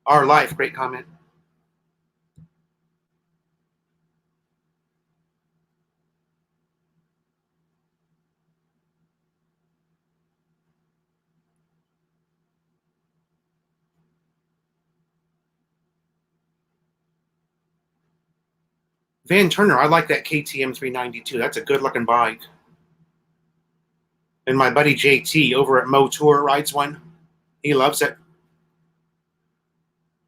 S1: Our life, great comment. Van Turner, I like that KTM 392. That's a good looking bike. And my buddy JT over at Motour rides one. He loves it.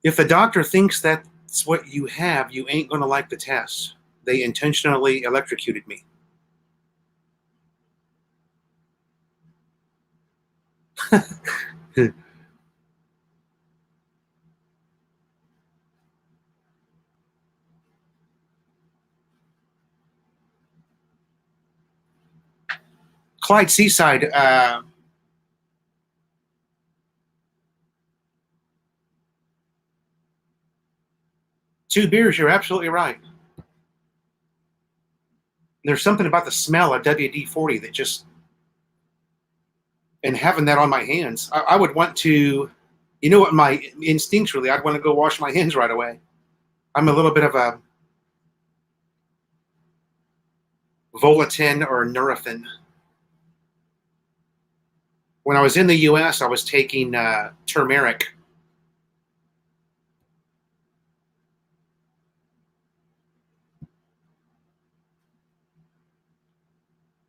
S1: If the doctor thinks that's what you have, you ain't going to like the test. They intentionally electrocuted me. Clyde Seaside, 2 beers, you're absolutely right. There's something about the smell of WD-40 that just, and having that on my hands, I would want to, you know what, my instinctually, I'd want to go wash my hands right away. I'm a little bit of a Volatin or Nurofen. When I was in the U.S., I was taking turmeric.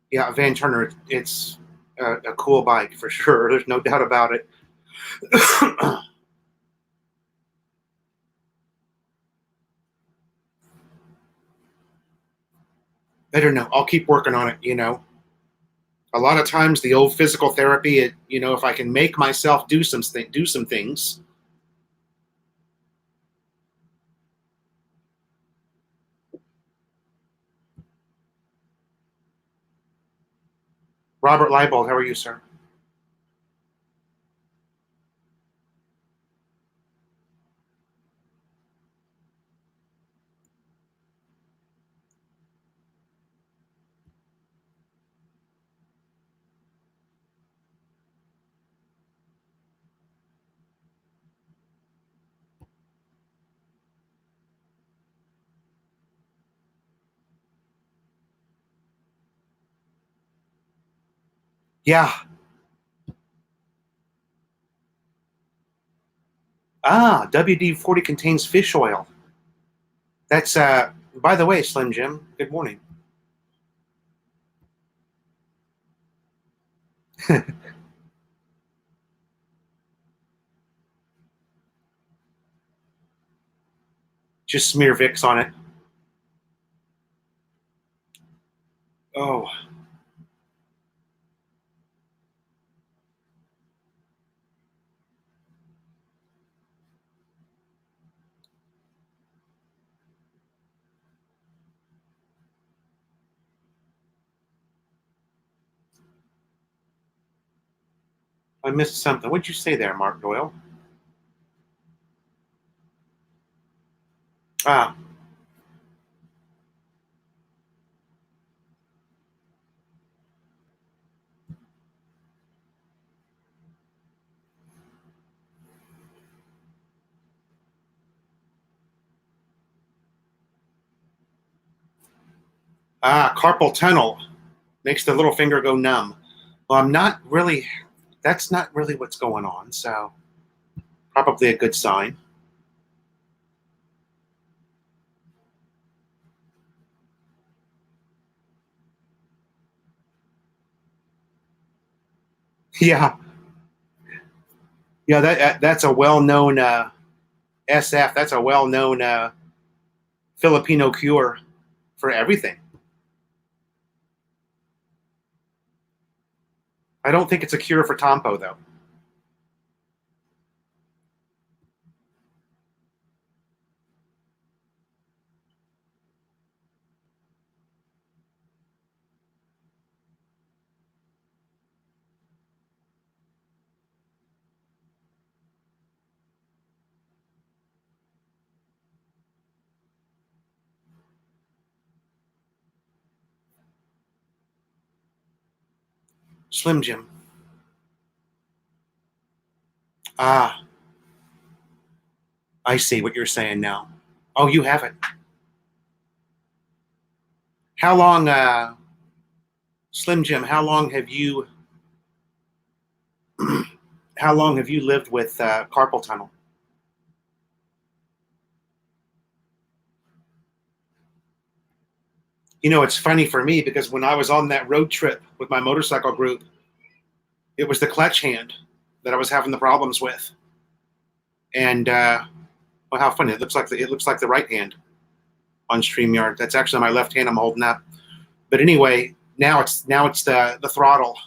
S1: Yeah, Van Turner, it's a cool bike for sure. There's no doubt about it. I don't know. I'll keep working on it. A lot of times the old physical therapy, if I can make myself do some things. Robert Leibold, how are you, sir? Yeah. Ah, WD-40 contains fish oil. That's, by the way, Slim Jim, good morning. Just smear Vicks on it. Oh, I missed something. What'd you say there, Mark Doyle? Ah, carpal tunnel makes the little finger go numb. Well, that's not really what's going on, so probably a good sign. Yeah, yeah, that's a well-known SF. That's a well-known Filipino cure for everything. I don't think it's a cure for Tompo, though. Slim Jim. Ah, I see what you're saying now. Oh, you have it. How long, Slim Jim? How long have you lived with carpal tunnel? You know, it's funny for me because when I was on that road trip with my motorcycle group, it was the clutch hand that I was having the problems with. And well, how funny! It looks like the right hand on StreamYard. That's actually my left hand I'm holding up. But anyway, now it's the throttle.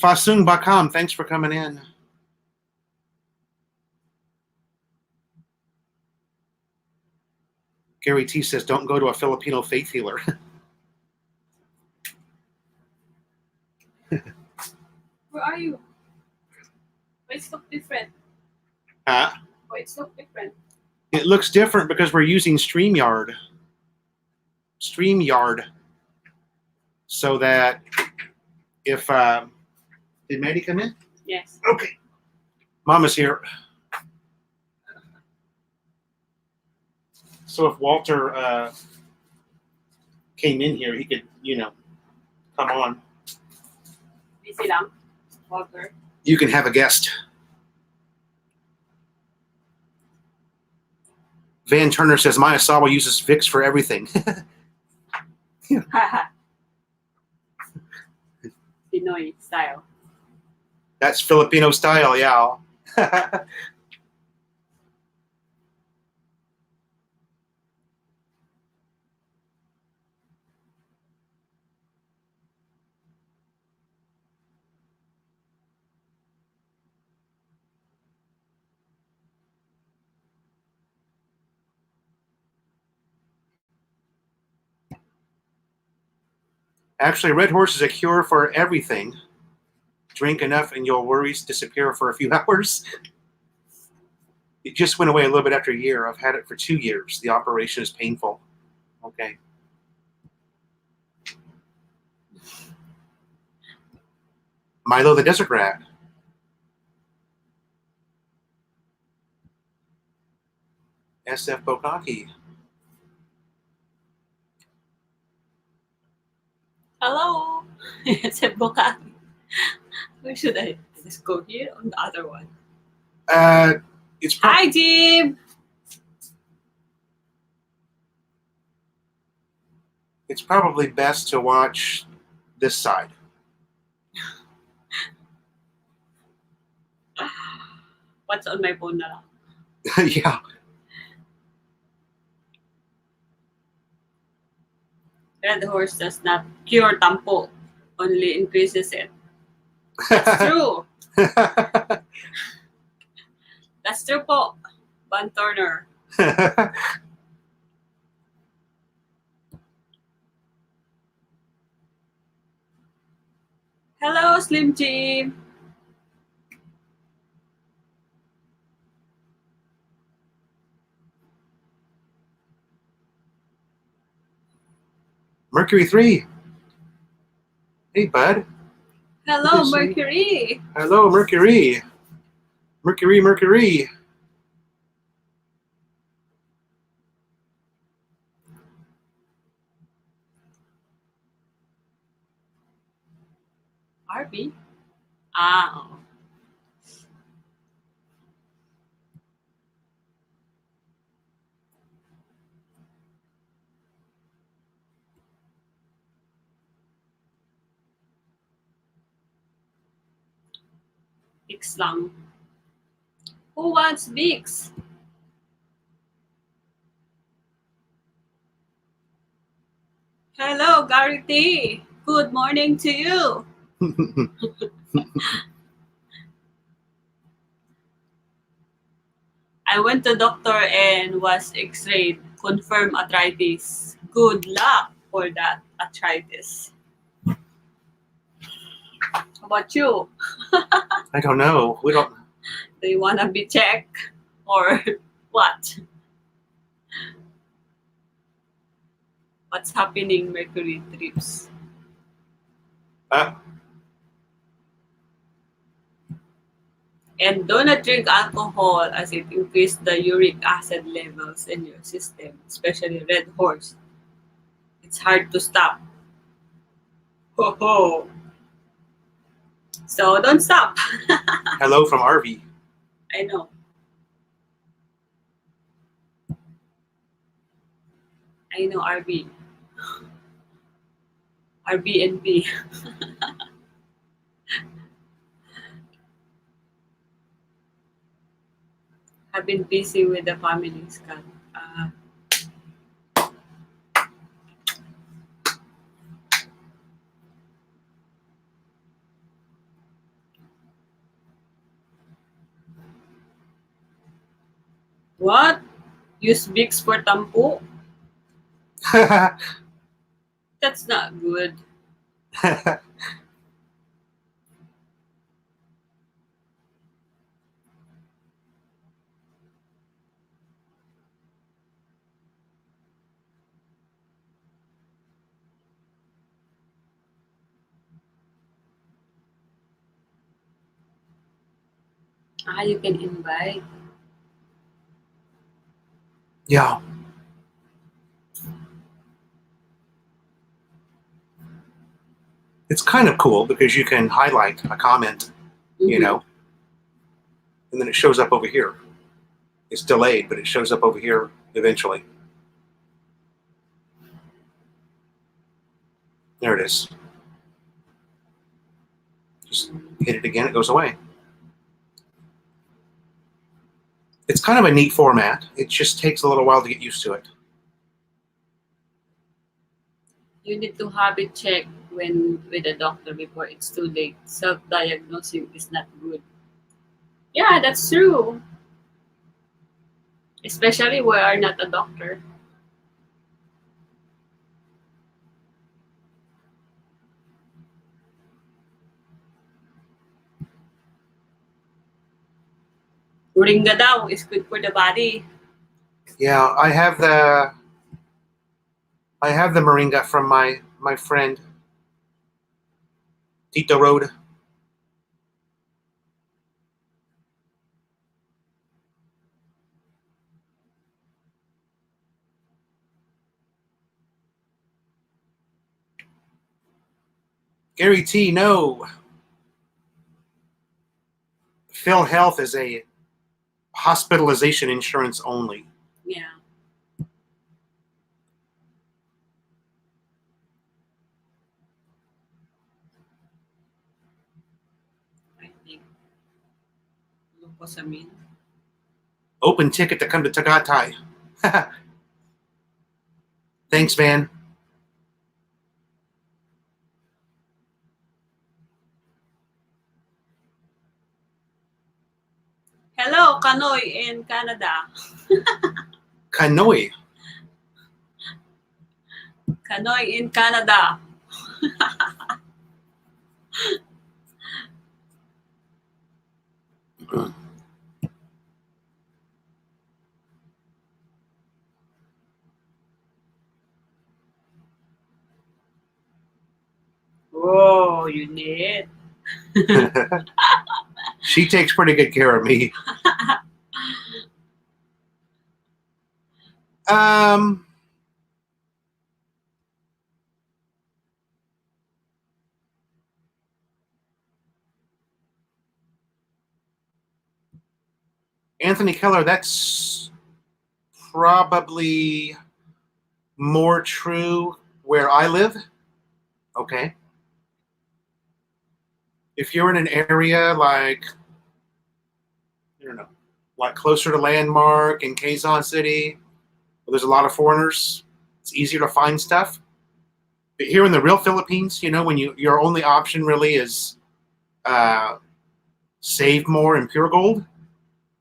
S1: Fasung Bakam, thanks for coming in. Gary T says, "Don't go to a Filipino faith healer."
S2: Where are you? Why it's look different?
S1: Huh?
S2: Why it's look different?
S1: It looks different because we're using StreamYard. StreamYard, so that if did Maddie come in?
S2: Yes.
S1: Okay, Mama's here. So if Walter came in here, he could, come on.
S2: Busy lang. Walter.
S1: You can have a guest. Van Turner says, my Asawa uses Vicks for everything.
S2: Pinoy style.
S1: That's Filipino style, yeah. Actually, Red Horse is a cure for everything. Drink enough and your worries disappear for a few hours. It just went away a little bit after a year. I've had it for 2 years. The operation is painful. Okay. Milo the Desert Rat. SF Bokaki.
S2: Hello. It's a Bukaki. Where should I just go here on the other one?
S1: It's prob-
S2: Hi, Jim.
S1: it's probably best to watch this side.
S2: What's on my phone na lang?
S1: Yeah.
S2: Red horse does not cure tampo, only increases it. That's true. That's true po. Van Turner. Hello, Slim Jim.
S1: Mercury 3. Hey, bud.
S2: Hello,
S1: Good to see you.
S2: Mercury.
S1: Hello, Mercury. Mercury.
S2: RB? Ah, oo. Vicks lang. Who wants Vicks? Hello, Gary T. Good morning to you. I went to doctor and was x-rayed. Confirmed arthritis. Good luck for that arthritis. How about you?
S1: I don't know. We don't.
S2: Do you want to be checked or what? What's happening, Mercury trips? And do not drink alcohol as it increases the uric acid levels in your system, especially Red Horse. It's hard to stop. Ho ho. So don't stop.
S1: Hello from RV.
S2: I know. I know RB. Airbnb. I've been busy with the family, Scott. What? Use Vicks for tampo? That's not good. You can invite.
S1: Yeah. It's kind of cool because you can highlight a comment, you know, and then it shows up over here. It's delayed, but it shows up over here eventually. There it is. Just hit it again, it goes away. It's kind of a neat format. It just takes a little while to get used to it.
S2: You need to have it checked when with a doctor before it's too late. Self-diagnosing is not good. Yeah, that's true. Especially we are not a doctor. Moringa daw is good for the body.
S1: Yeah, I have the moringa from my friend Tito Road. Gary T, no. Phil Health is a hospitalization insurance only.
S2: Yeah. I think. Glucosamine.
S1: Open ticket to come to Tagaytay. Thanks, Van.
S2: Hello, Kanoy in Canada.
S1: Kanoi.
S2: Kanoy in Canada. Oh, you need.
S1: She takes pretty good care of me. Um, Anthony Keller, that's probably more true where I live. Okay. If you're in an area like, I don't know, like closer to Landmark in Quezon City, where there's a lot of foreigners, it's easier to find stuff. But here in the real Philippines, when your only option really is Save More and Pure Gold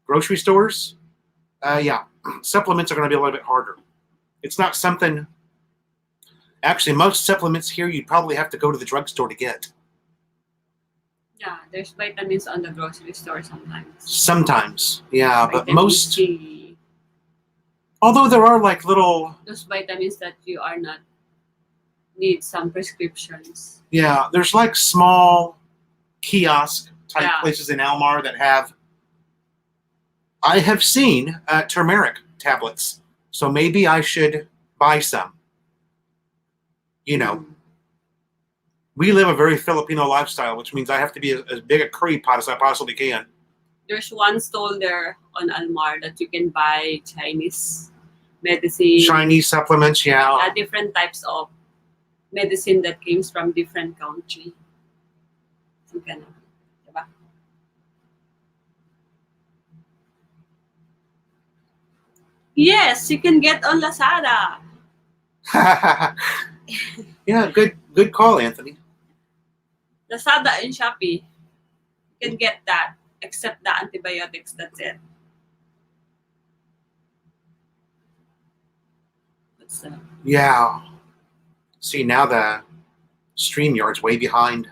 S1: grocery stores, yeah, supplements are going to be a little bit harder. It's not something. Actually, most supplements here you'd probably have to go to the drugstore to get.
S2: Yeah, there's vitamins on the grocery store sometimes.
S1: Sometimes, yeah, but
S2: Vitamin
S1: most.
S2: C.
S1: Although there are like little.
S2: Those vitamins that you are not need some prescriptions.
S1: Yeah, there's like small kiosk type
S2: Yeah.
S1: places in Almar that have. I have seen turmeric tablets, so maybe I should buy some. We live a very Filipino lifestyle, which means I have to be as big a curry pot as I possibly can.
S2: There's one stall there on Almar that you can buy Chinese medicine.
S1: Chinese supplements, yeah.
S2: Different types of medicine that comes from different country. So, ganun. Diba? Yes, you can get on Lazada.
S1: Yeah, good call, Anthony.
S2: Lazada and Shopee. You can get that, except the antibiotics, that's it. What's that?
S1: Yeah. See, now the StreamYard's way behind.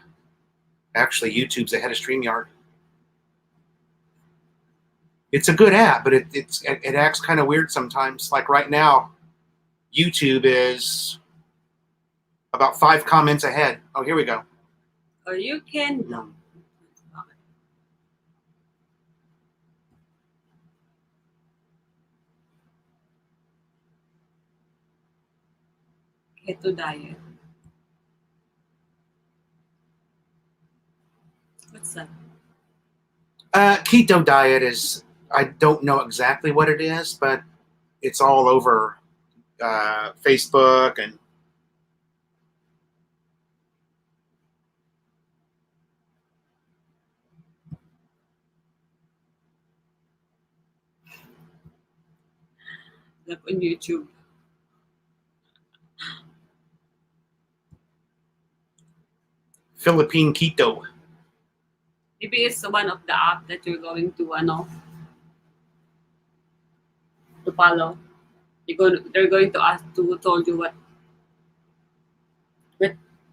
S1: Actually, YouTube's ahead of StreamYard. It's a good app, but it acts kind of weird sometimes. Like right now, YouTube is about 5 comments ahead. Oh, here we go.
S2: Or you can... No. Keto diet. What's that?
S1: Keto diet is, I don't know exactly what it is, but it's all over Facebook and
S2: Like on YouTube.
S1: Philippine Keto.
S2: Maybe it's one of the app that you're going to follow. They're going to ask to told you what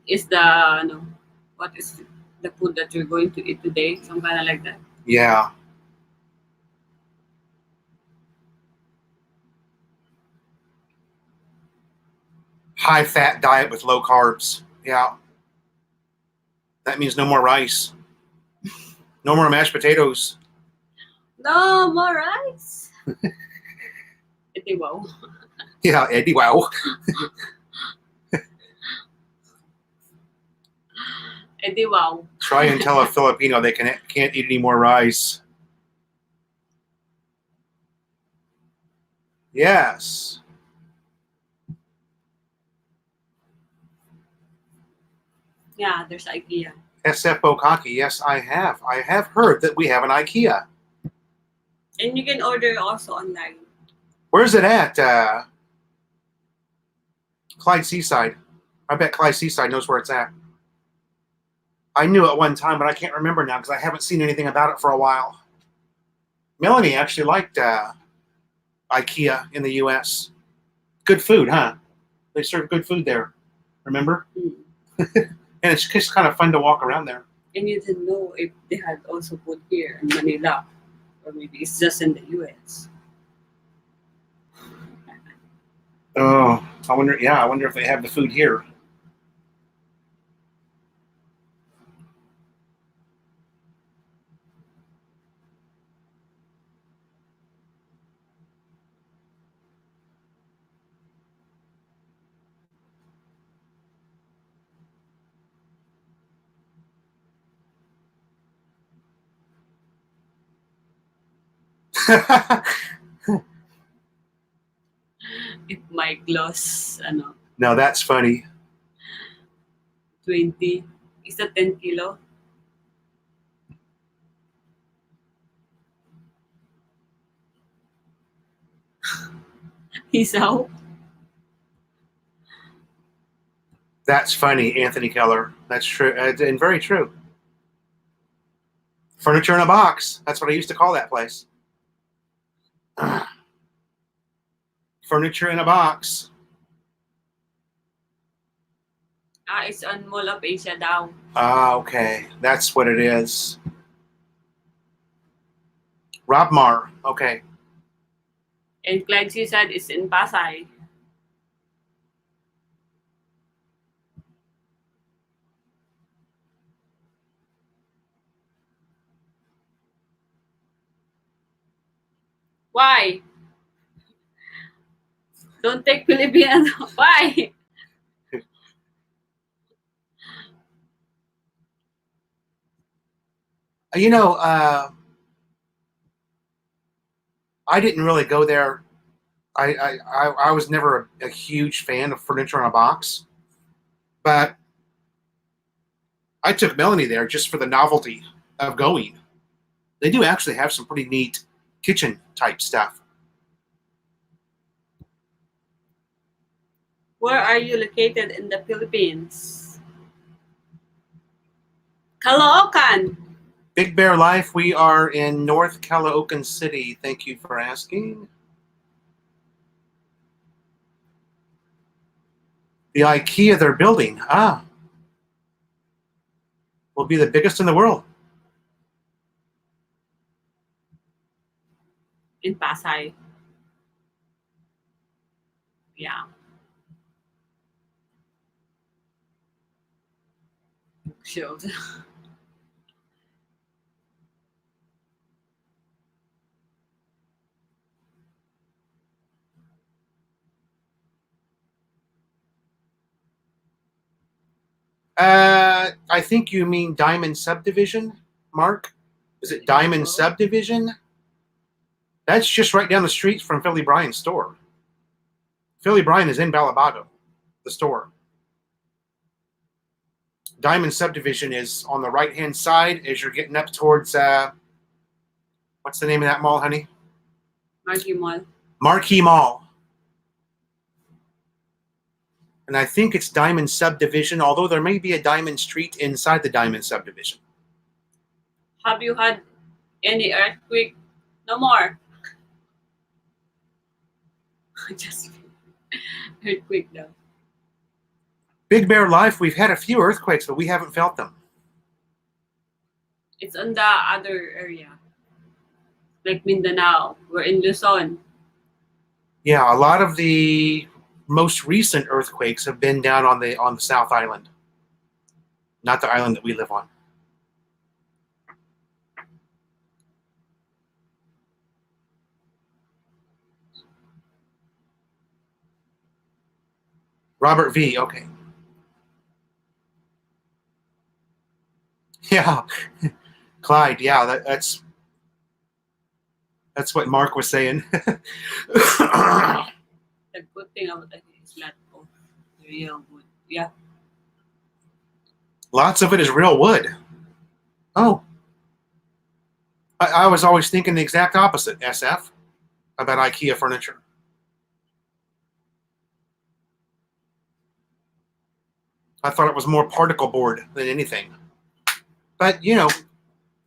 S2: is the what is the food that you're going to eat today, some kind of like that.
S1: Yeah. High fat diet with low carbs. Yeah. That means no more rice. No more mashed potatoes.
S2: No more rice. Ito wow.
S1: Yeah, Eddie, wow.
S2: di wow.
S1: Try and tell a Filipino they can't eat any more rice. Yes.
S2: Yeah, there's IKEA.
S1: SF Bokaki, yes, I have. I have heard that we have an IKEA.
S2: And you can order also online.
S1: Where's it at? Clyde Seaside. I bet Clyde Seaside knows where it's at. I knew at one time, but I can't remember now because I haven't seen anything about it for a while. Melanie actually liked IKEA in the U.S. Good food, huh? They serve good food there. Remember?
S2: Mm.
S1: And it's just kind of fun to walk around there.
S2: And you didn't know if they had also food here in Manila. Or maybe it's just in the US.
S1: Oh, I wonder. Yeah, I wonder if they have the food here.
S2: If my gloss,
S1: No, that's funny.
S2: 20, is that 10 kilo? Isaw?
S1: That's funny, Anthony Keller. That's true, and very true. Furniture in a box. That's what I used to call that place. Furniture in a box.
S2: It's on Mall of Asia daw.
S1: Ah, okay. That's what it is. Rob Marr. Okay.
S2: And Clyde Seaside is in Pasay. Why? Don't take Filipino. Why?
S1: You know, I didn't really go there. I was never a huge fan of furniture in a box, but I took Melanie there just for the novelty of going. They do actually have some pretty neat kitchen type stuff.
S2: Where are you located in the Philippines? Caloocan.
S1: Big Bear Life, we are in North Caloocan City. Thank you for asking. The IKEA they're building, will be the biggest in the world.
S2: In Pasay. Yeah. Shield.
S1: I think you mean Diamond Subdivision, Mark? Is it Diamond Subdivision? That's just right down the street from Philly Bryan's store. Philly Bryan is in Balabago, the store. Diamond Subdivision is on the right-hand side as you're getting up towards, what's the name of that mall, honey?
S2: Marquee Mall.
S1: Marquee Mall. And I think it's Diamond Subdivision, although there may be a Diamond Street inside the Diamond Subdivision.
S2: Have you had any earthquake? No more. Just earthquake daw.
S1: Big Bear Life, we've had a few earthquakes, but we haven't felt them.
S2: It's on the other area. Like Mindanao. We're in Luzon.
S1: Yeah, a lot of the most recent earthquakes have been down on the South Island, not the island that we live on. Robert V. Okay. Yeah, Clyde. Yeah, that's what Mark was saying.
S2: The good thing about it is lot of real wood. Yeah.
S1: Lots of it is real wood. Oh, I was always thinking the exact opposite, SF, about IKEA furniture. I thought it was more particle board than anything. But,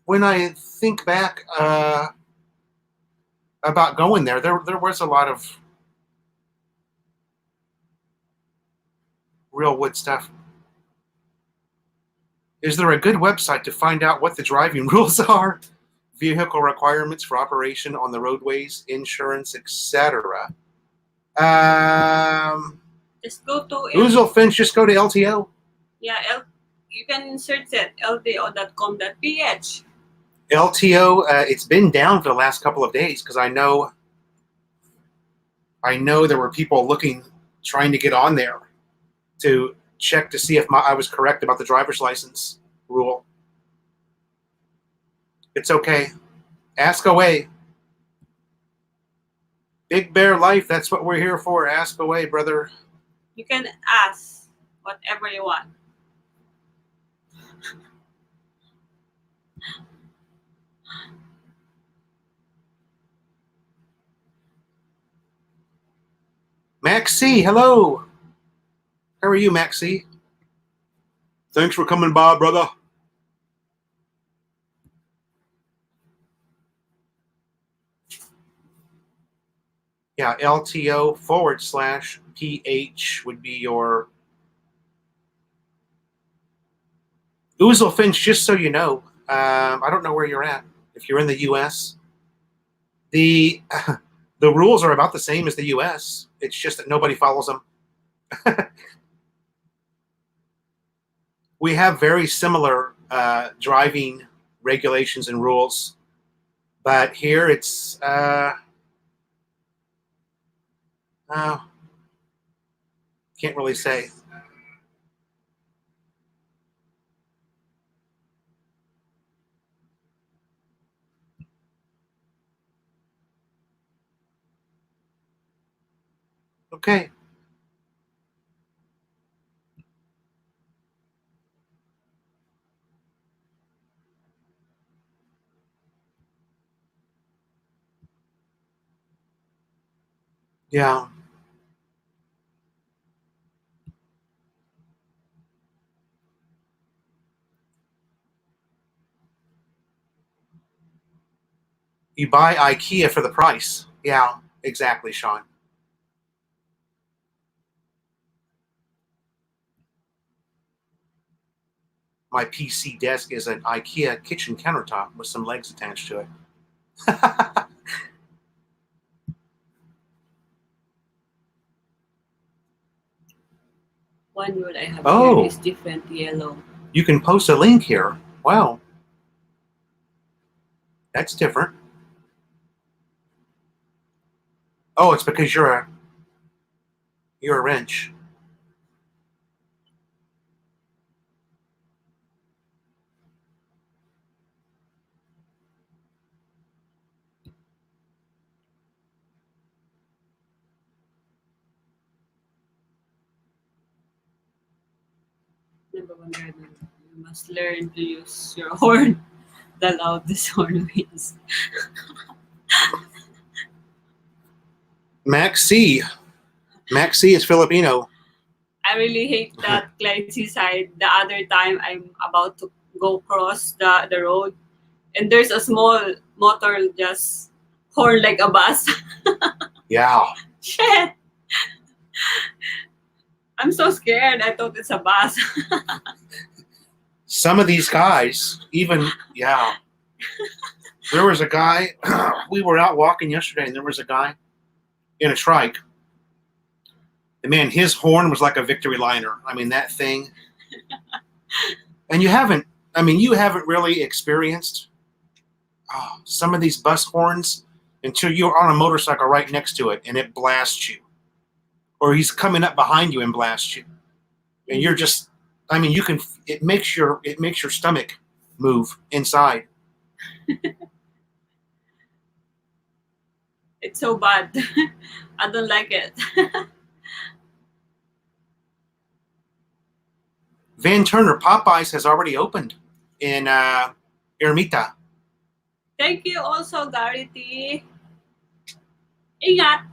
S1: when I think back about going there was a lot of real wood stuff. Is there a good website to find out what the driving rules are? Vehicle requirements for operation on the roadways, insurance, etc.
S2: Just go to
S1: Oozle Finch, just go to LTO.
S2: yeah, you can search it lto.com.ph.
S1: LTO, it's been down for the last couple of days because I know there were people trying to get on there to check to see if I was correct about the driver's license rule. It's okay. Ask away. Big Bear Life, that's what we're here for. Ask away, brother.
S2: You can ask whatever you want.
S1: Maxie, hello. How are you, Maxie? Thanks for coming by, brother. Yeah, LTO/PH would be your Oozle Finch, just so you know. I don't know where you're at. If you're in the U.S., the rules are about the same as the U.S. It's just that nobody follows them. We have very similar driving regulations and rules, but here it's can't really say. Okay. Yeah. You buy IKEA for the price. Yeah, exactly, Sean. My PC desk is an IKEA kitchen countertop with some legs attached to it.
S2: One word I have
S1: Oh.
S2: here is different yellow.
S1: You can post a link here. Wow. That's different. Oh, it's because you're a wrench.
S2: Number one driver, you must learn to use your horn. The loudest horn wins.
S1: Max C. Max C is Filipino.
S2: I really hate that Clancy side. The other time I'm about to go cross the road and there's a small motor just horn like a bus.
S1: Yeah.
S2: Shit. I'm so scared. I thought it's a bus.
S1: Some of these guys, even, yeah. There was a guy, we were out walking yesterday, and there was a guy in a trike. And man, his horn was like a victory liner. I mean, that thing. And you haven't really experienced some of these bus horns until you're on a motorcycle right next to it and it blasts you. Or he's coming up behind you and blasts you. And you're just, it makes your stomach move inside.
S2: It's so bad. I don't like it.
S1: Van Turner, Popeyes has already opened in Ermita.
S2: Thank you also, Gary T. Ingat!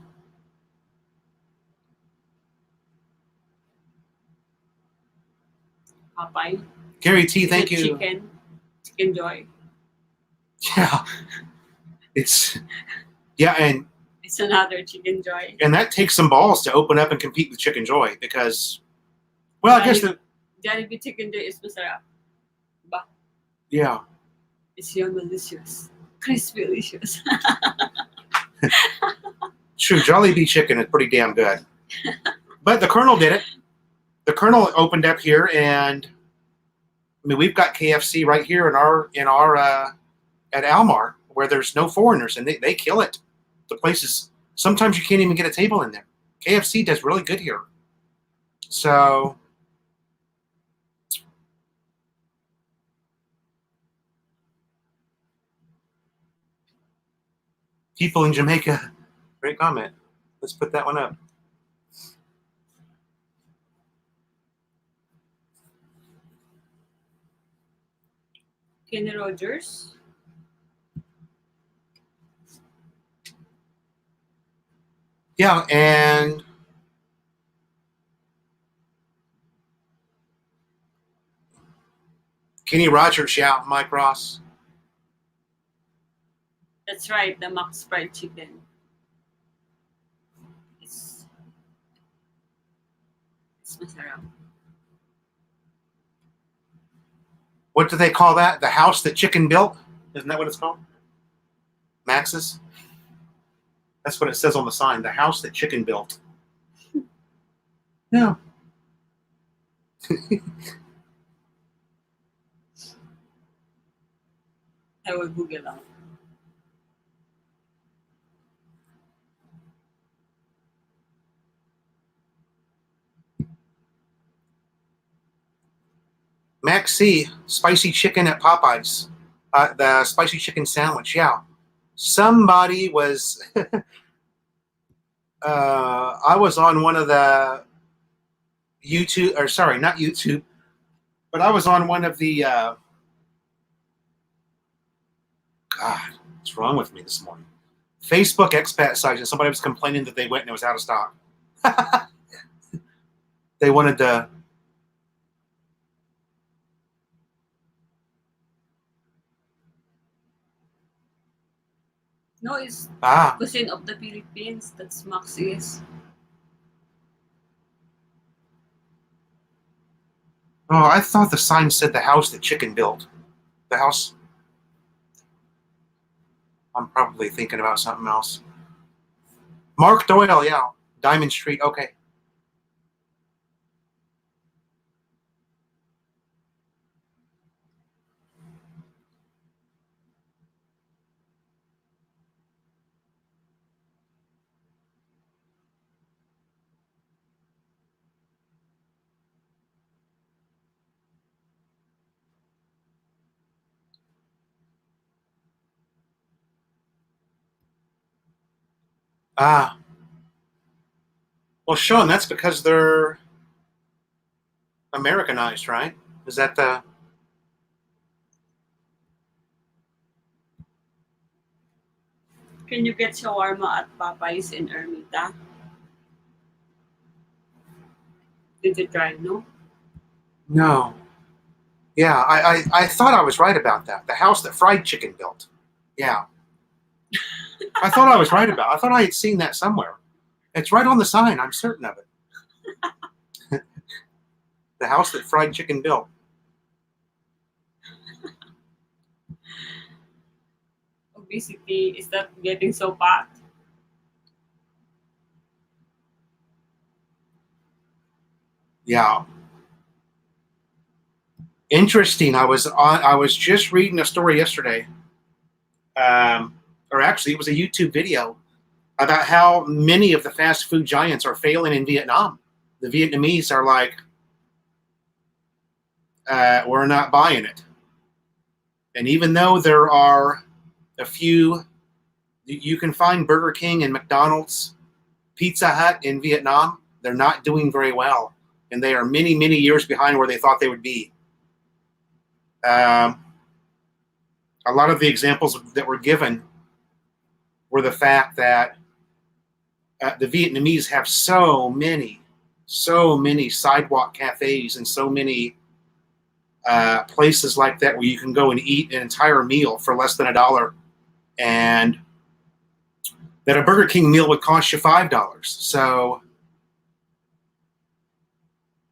S2: Popeye.
S1: Gary T,
S2: Is
S1: thank
S2: it
S1: you.
S2: Chicken Joy.
S1: Yeah, it's and
S2: It's another Chicken Joy.
S1: that takes some balls to open up and compete with Chicken Joy because, well, I guess
S2: Jollibee Chicken Joy is masarap. Ba?
S1: Yeah.
S2: It's so delicious. Crispy delicious.
S1: True, Jollibee chicken is pretty damn good. But the Colonel did it. The Colonel opened up here, and I mean, we've got KFC right here in our at Almar, where there's no foreigners, and they kill it. The place is, sometimes you can't even get a table in there. KFC does really good here. So people in Jamaica, great comment. Let's put that one up.
S2: Kenny Rogers.
S1: Yeah, and Kenny Rogers, yeah, Mike Ross.
S2: That's right, the Max Fried Chicken. It's masarap.
S1: What do they call that? The house that chicken built? Isn't that what it's called? Max's? That's what it says on the sign. The house that chicken built. No.
S2: I will Google it.
S1: Max C, spicy chicken at Popeyes. The spicy chicken sandwich, yeah. Somebody was, I was on one of the YouTube, or sorry, not YouTube, but I was on one of the, God, what's wrong with me this morning? Facebook expat sites, and somebody was complaining that they went and it was out of stock. They wanted to.
S2: No, it's
S1: Ah,
S2: cuisine of the Philippines. That's Max is.
S1: oh, I thought the sign said the house that chicken built. The house. I'm probably thinking about something else. Mark Doyle, yeah. Diamond Street, okay. Ah. Well, Sean, that's because they're Americanized, right? Is that the.
S2: Can you get shawarma at Popeyes in Ermita? Did you try? No?
S1: No. Yeah, I thought I was right about that. The house that fried chicken built. Yeah. I thought I was right about it. I thought I had seen that somewhere. It's right on the sign. I'm certain of it. The house that fried chicken built.
S2: Obesity, is that getting so fat?
S1: Yeah. Interesting. I was just reading a story yesterday. Or actually it was a YouTube video about how many of the fast food giants are failing in Vietnam. The Vietnamese are like, we're not buying it. And even though there are a few, you can find Burger King and McDonald's, Pizza Hut in Vietnam, they're not doing very well. And they are many, many years behind where they thought they would be. A lot of the examples that were given were the fact that the Vietnamese have so many sidewalk cafes and so many places like that where you can go and eat an entire meal for less than $1, and that a Burger King meal would cost you $5. So,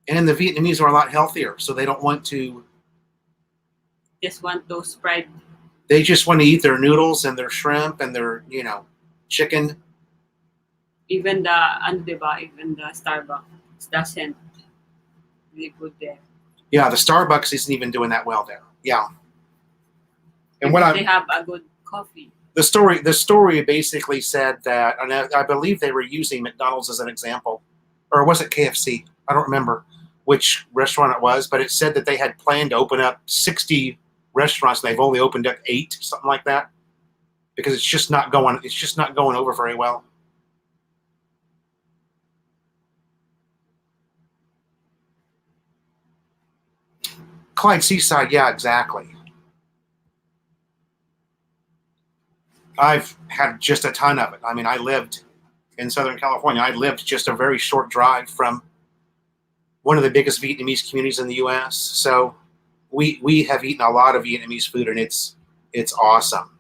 S1: and the Vietnamese are a lot healthier, so they don't want to.
S2: Just want those fried.
S1: They just want to eat their noodles and their shrimp and their, chicken.
S2: Even the Starbucks doesn't really good there.
S1: Yeah, the Starbucks isn't even doing that well there. Yeah. And
S2: they have a good coffee.
S1: The story basically said that, and I believe they were using McDonald's as an example, or was it KFC? I don't remember which restaurant it was, but it said that they had planned to open up 60 restaurants. And they've only opened up 8, something like that, because it's just not going over very well. Clyde Seaside, yeah, exactly. I've had just a ton of it. I mean, I lived in Southern California. I lived just a very short drive from one of the biggest Vietnamese communities in the U.S. So we have eaten a lot of Vietnamese food, and it's awesome.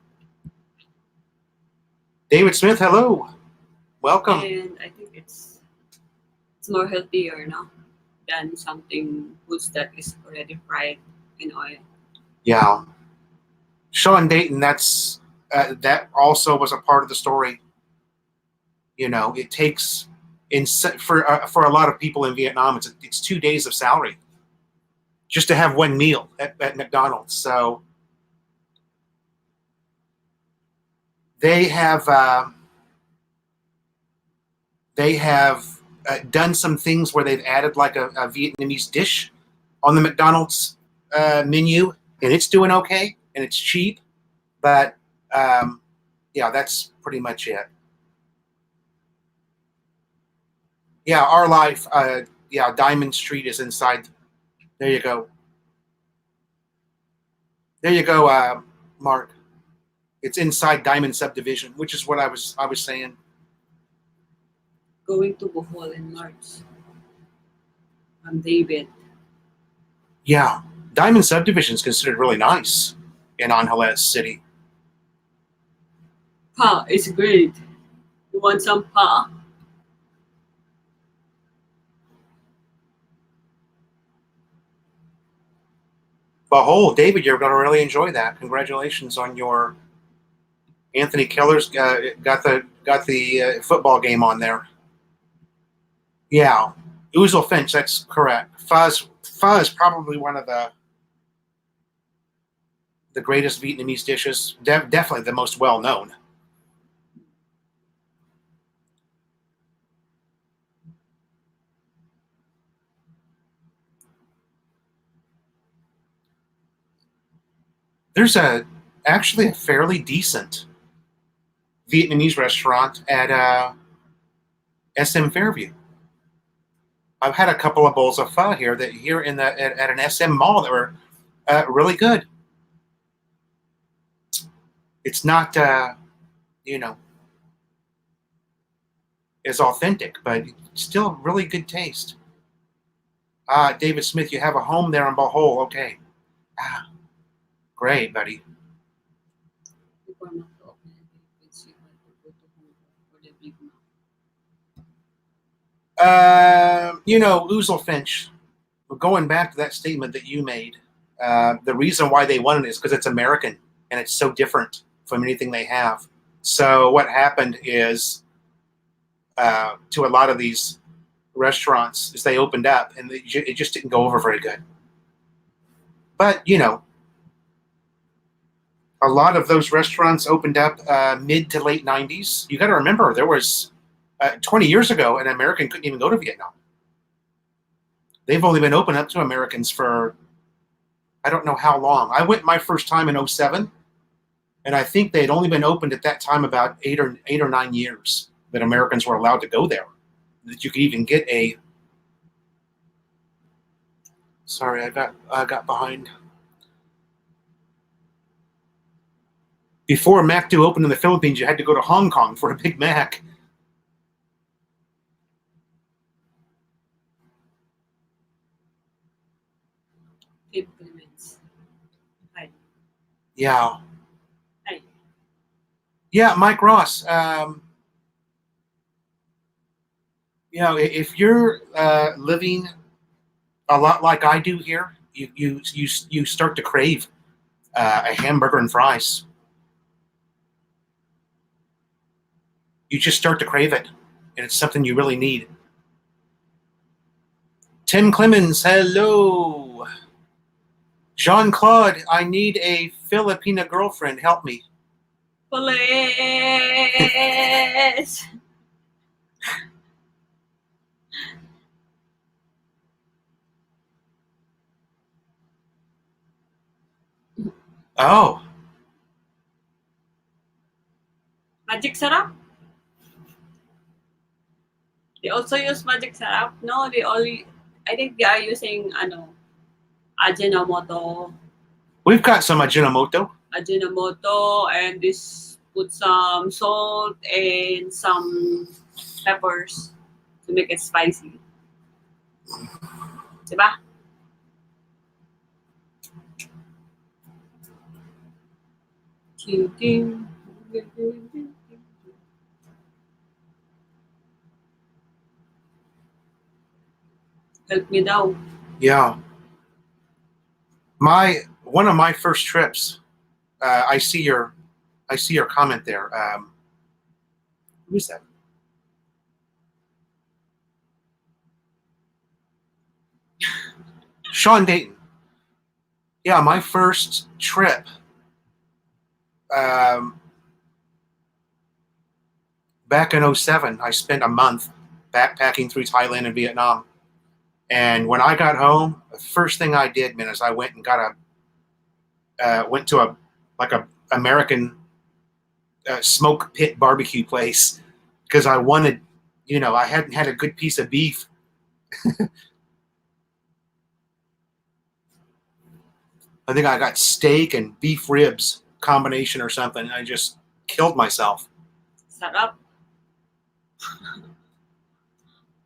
S1: David Smith, hello, welcome.
S2: And I think it's more healthier now than something foods that is already fried in oil.
S1: Yeah, Sean Dayton, that's that also was a part of the story. It takes for a lot of people in Vietnam, it's 2 days of salary just to have one meal at McDonald's. So they have done some things where they've added like a Vietnamese dish on the McDonald's menu, and it's doing okay, and it's cheap. But yeah, that's pretty much it. Yeah, our life. Yeah, Diamond Street is inside. There you go. There you go, Mark. It's inside Diamond Subdivision, which is what I was saying.
S2: Going to Bohol in March. David.
S1: Yeah, Diamond Subdivision is considered really nice in Angeles City.
S2: Pa, it's great. You want some pa?
S1: Behold, David, you're going to really enjoy that. Congratulations on your Anthony Keller's got the football game on there. Yeah, Ouzel Finch, that's correct. Pho is probably one of the greatest Vietnamese dishes. Definitely the most well known. There's actually a fairly decent Vietnamese restaurant at SM Fairview. I've had a couple of bowls of pho here at an SM mall that were really good. It's not as authentic, but still really good taste. David Smith, you have a home there in Bohol. Okay. Great, buddy. Ouzel Finch, going back to that statement that you made, the reason why they wanted it is because it's American and it's so different from anything they have. So what happened is, to a lot of these restaurants, is they opened up and it just didn't go over very good. But, a lot of those restaurants opened up mid to late 90s. You got to remember, there was 20 years ago, an American couldn't even go to Vietnam. They've only been open up to Americans for, I don't know how long. I went my first time in '07, and I think they had only been opened at that time about 8 or 9 years that Americans were allowed to go there. That you could even get a. Sorry, I got behind. Before MacDo opened in the Philippines, you had to go to Hong Kong for a Big Mac.
S2: Implements. Hi.
S1: Yeah.
S2: Hi.
S1: Yeah, Mike Ross. If you're living a lot like I do here, you start to crave a hamburger and fries. You just start to crave it, and it's something you really need. Tim Clemens, hello. Jean Claude, I need a Filipina girlfriend. Help me.
S2: Police!
S1: Oh,
S2: Magic Sarap? They also use Magic Sarap? No, I think they are using, Ajinomoto.
S1: we've got some Ajinomoto.
S2: Ajinomoto, and this put some salt and some peppers to make it spicy. Diba? Ting. Help me daw.
S1: Yeah. One of my first trips. I see your comment there. Who's that? Sean Dayton. Yeah, my first trip. Back in '07, I spent a month backpacking through Thailand and Vietnam. And when I got home, the first thing I did, man, is I went and went to a American smoke pit barbecue place because I wanted, I hadn't had a good piece of beef. I think I got steak and beef ribs combination or something. I just killed myself.
S2: Sarap.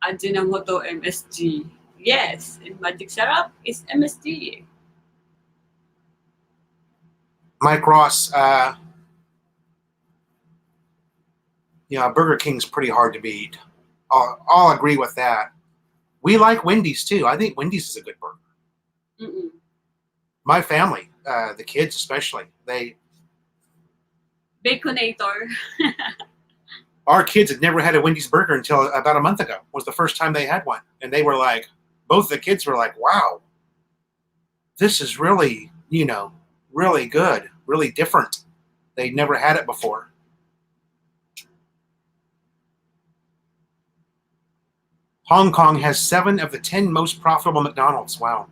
S2: Ajinomoto MSG. Yes, and Magic Sarap is MSG.
S1: Mike Ross, Burger King's pretty hard to beat. I'll agree with that. We like Wendy's too. I think Wendy's is a good burger.
S2: Mm-mm.
S1: My family, the kids especially,
S2: Baconator.
S1: our kids had never had a Wendy's burger until about a month ago. Was the first time they had one, and they were like, both the kids were like, "Wow, this is really, really good, really different. They'd never had it before." Hong Kong has 7 of the 10 most profitable McDonald's. Wow.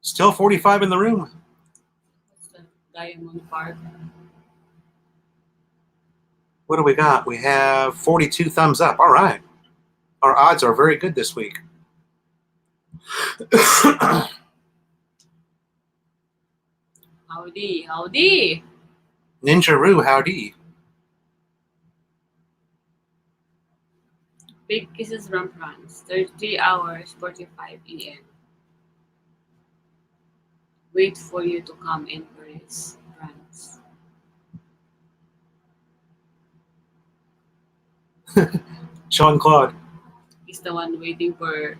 S1: Still 45 in the room.
S2: What's the Diamond Park?
S1: What do we got? We have 42 thumbs up. All right. Our odds are very good this week.
S2: Howdy.
S1: Ninja Roo, howdy.
S2: Big Kisses from France. 30 hours, 45 a.m. Wait for you to come in Paris, France.
S1: Sean Claude.
S2: He's the one waiting for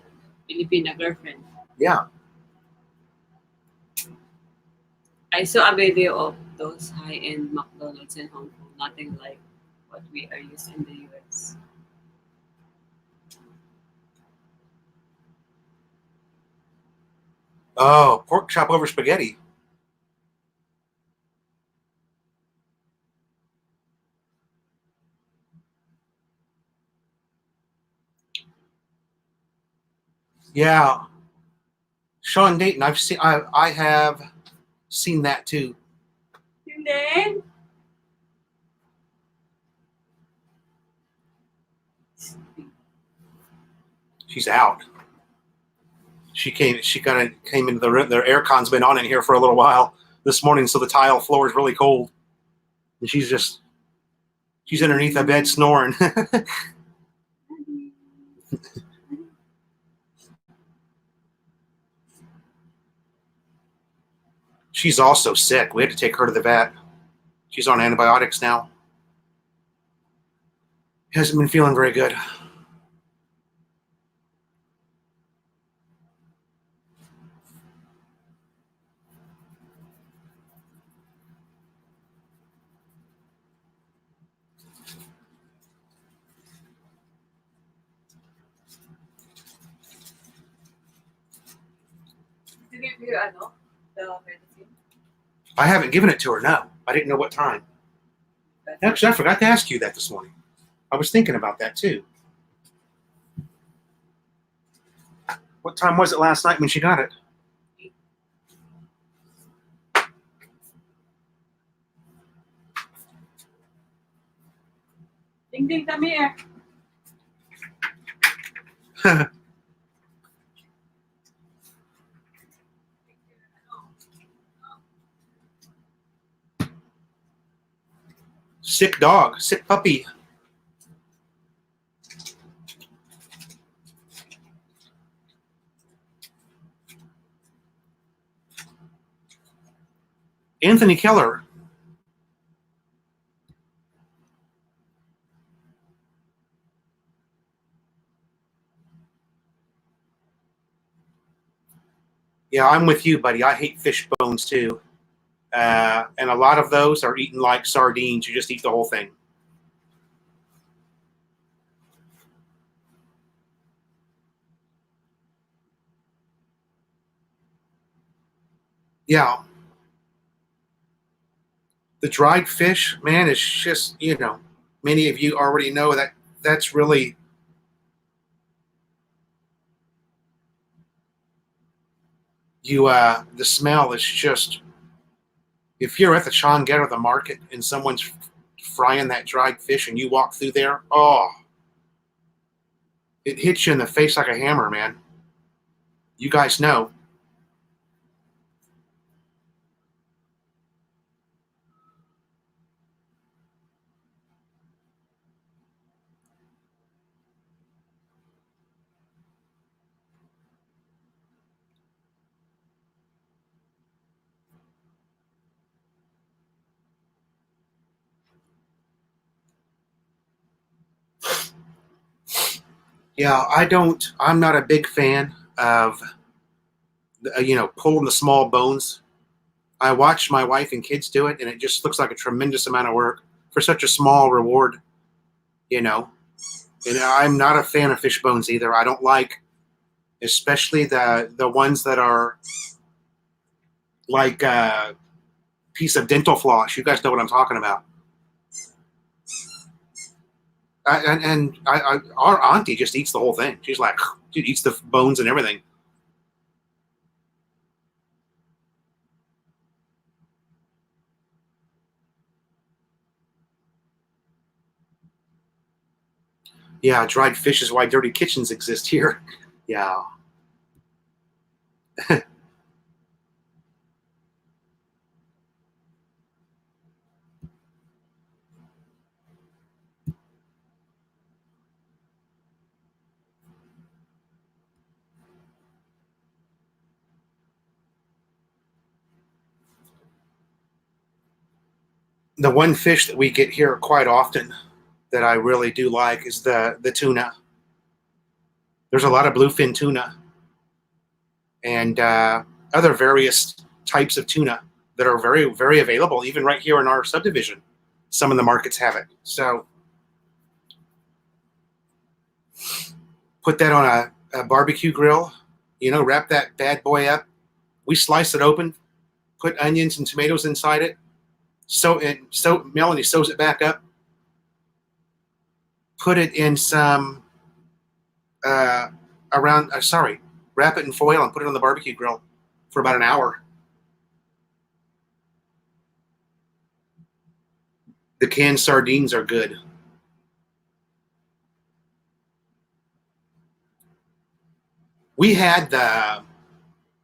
S2: Filipina girlfriend.
S1: Yeah.
S2: I saw a video of those high-end McDonald's in Hong Kong. Nothing like what we are used in the US.
S1: Oh, pork chop over spaghetti. Yeah, Sean Dayton. I have seen that too.
S2: And then,
S1: She's out. She kind of came into the room. Their aircon's been on in here for a little while this morning, so the tile floor is really cold. And she's underneath the bed snoring. She's also sick. We had to take her to the vet. She's on antibiotics now. Hasn't been feeling very good.
S2: did you give you the medicine?
S1: I haven't given it to her, no. I didn't know what time. Actually, I forgot to ask you that this morning. I was thinking about that too. What time was it last night when she got it?
S2: Ding ding, come here.
S1: Sick dog, sick puppy. Anthony Keller. Yeah, I'm with you, buddy. I hate fish bones too. And a lot of those are eaten like sardines. You just eat the whole thing. Yeah. The dried fish, man, is just, many of you already know that that's really, the smell is just, if you're at the Changet or the market and someone's frying that dried fish and you walk through there, oh, it hits you in the face like a hammer, man. You guys know. Yeah, I'm not a big fan of, pulling the small bones. I watch my wife and kids do it, and it just looks like a tremendous amount of work for such a small reward, you know. And I'm not a fan of fish bones either. I don't like, especially the ones that are like a piece of dental floss. You guys know what I'm talking about. Our auntie just eats the whole thing. She's like, she eats the bones and everything. Yeah, dried fish is why dirty kitchens exist here. Yeah. The one fish that we get here quite often that I really do like is the tuna. There's a lot of bluefin tuna and other various types of tuna. that are very, very available, even right here in our subdivision. Some of the markets have it. So put that on a barbecue grill, wrap that bad boy up. We slice it open, put onions and tomatoes inside it. So Melanie sews it back up. Put it in some wrap it in foil and put it on the barbecue grill for about an hour. The canned sardines are good. We had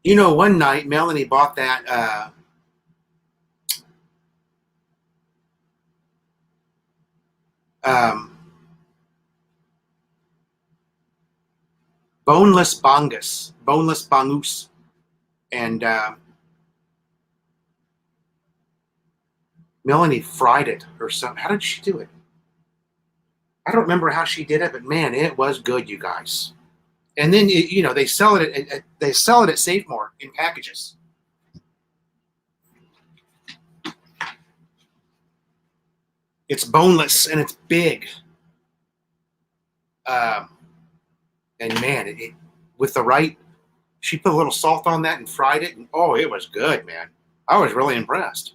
S1: one night Melanie bought that boneless bangus, and Melanie fried it or something. How did she do it? I don't remember how she did it, but man, it was good, you guys. And then they sell it at Save More in packages. It's boneless and it's big. And man, with the right, she put a little salt on that and fried it, and oh, it was good, man. I was really impressed.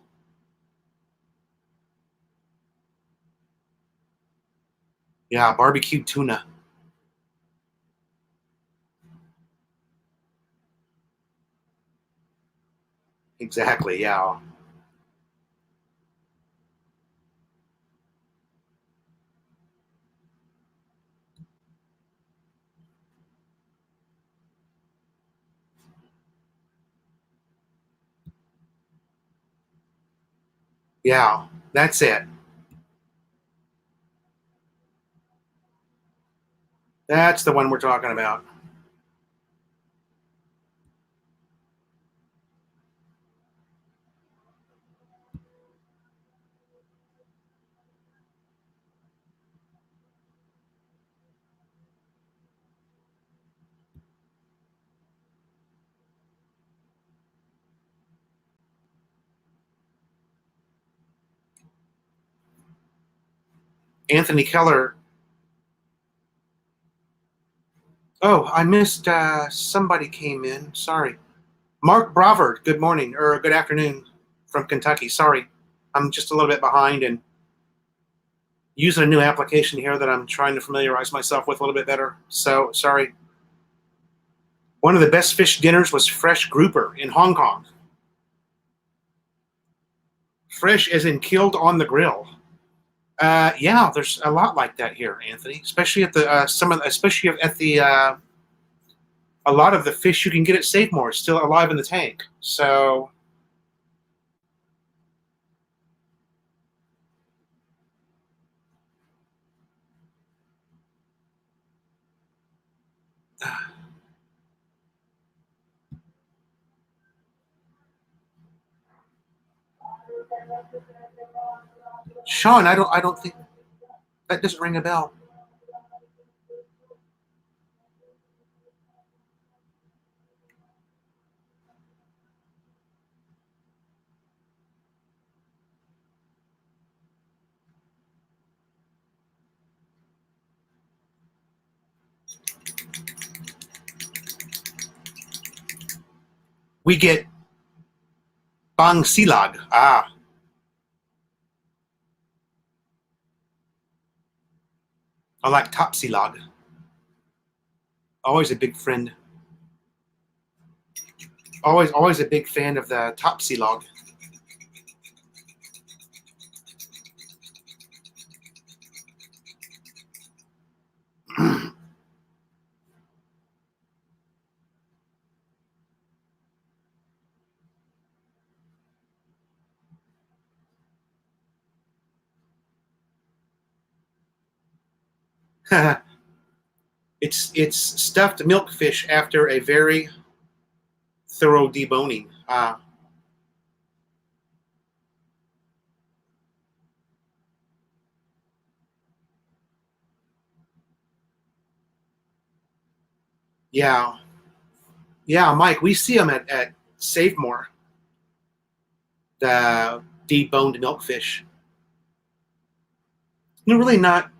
S1: Yeah, barbecue tuna. Exactly, yeah. Yeah, that's it. That's the one we're talking about. Anthony Keller. Oh, I missed somebody came in. Sorry. Mark Bravard, good morning or good afternoon from Kentucky. Sorry. I'm just a little bit behind and using a new application here that I'm trying to familiarize myself with a little bit better. So, sorry. One of the best fish dinners was fresh grouper in Hong Kong. Fresh as in killed on the grill. Yeah, there's a lot like that here, Anthony. Especially at the a lot of the fish you can get at Save More is still alive in the tank. So Sean, I don't think that doesn't ring a bell. We get bang silag. Ah, I like top silag. Always a big friend. Always a big fan of the top silag. It's stuffed milkfish after a very thorough deboning. Yeah, yeah, Mike. We see them at Save More. the deboned milkfish. No, really not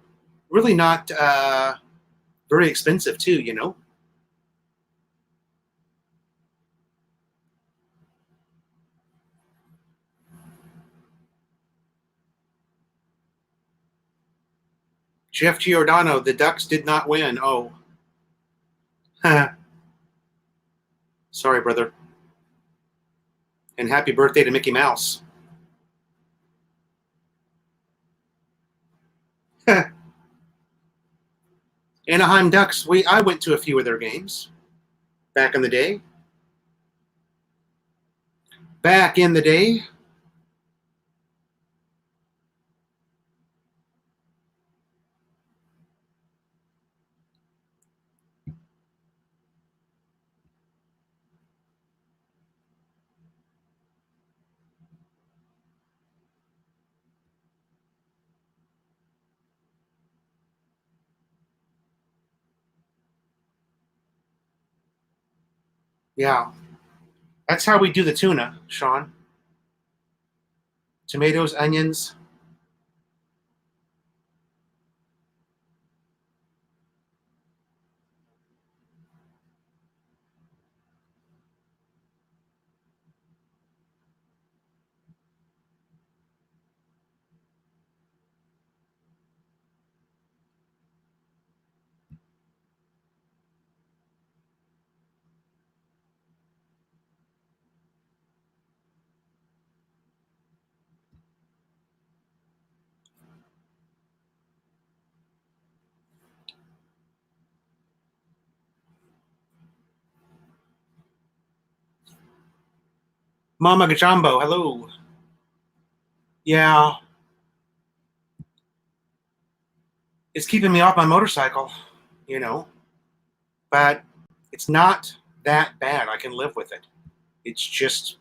S1: very expensive too, you know. Jeff Giordano, the Ducks did not win. Oh, sorry, brother. And happy birthday to Mickey Mouse. Anaheim Ducks. I went to a few of their games back in the day. Back in the day. Yeah, that's how we do the tuna, Sean. Tomatoes, onions. Mama Gajambo, hello. Yeah, it's keeping me off my motorcycle, you know, but it's not that bad. I can live with it. It's just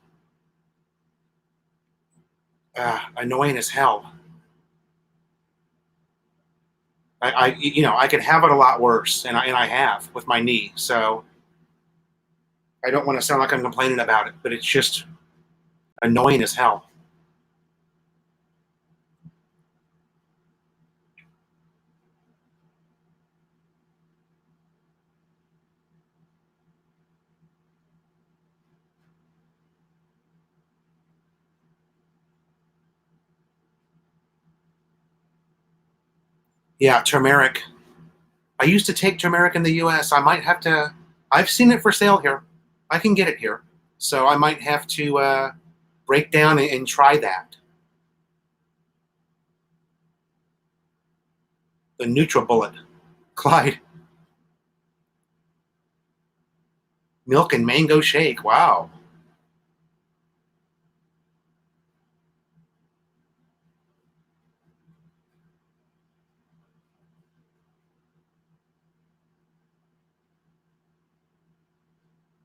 S1: annoying as hell. I could have it a lot worse, and I have with my knee. So I don't want to sound like I'm complaining about it, but it's just annoying as hell. Yeah, turmeric. I used to take turmeric in the U.S. I might have to. I've seen it for sale here. I can get it here, so I might have to break down and try that. The NutriBullet, Clyde, milk and mango shake. Wow.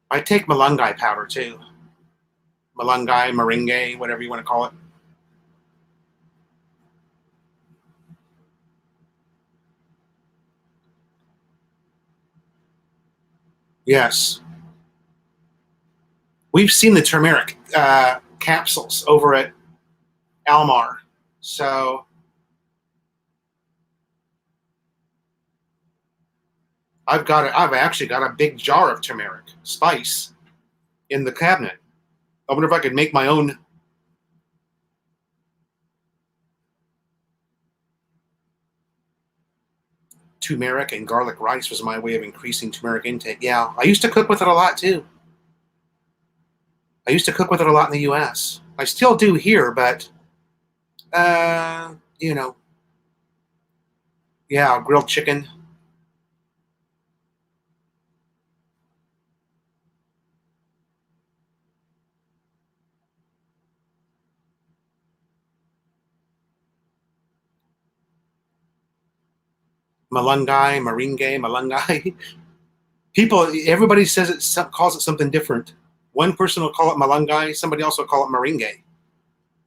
S1: I take Malungai powder too. Malungai, meringue, whatever you want to call it. Yes, we've seen the turmeric capsules over at Almar. So I've actually got a big jar of turmeric spice in the cabinet. I wonder if I could make my own. Turmeric and garlic rice was my way of increasing turmeric intake. Yeah, I used to cook with it a lot too. I used to cook with it a lot in the U.S. I still do here, but uh, you know, yeah, grilled chicken, malungai. Everybody says calls it something different. One person will call it malungai, somebody else will call it meringue.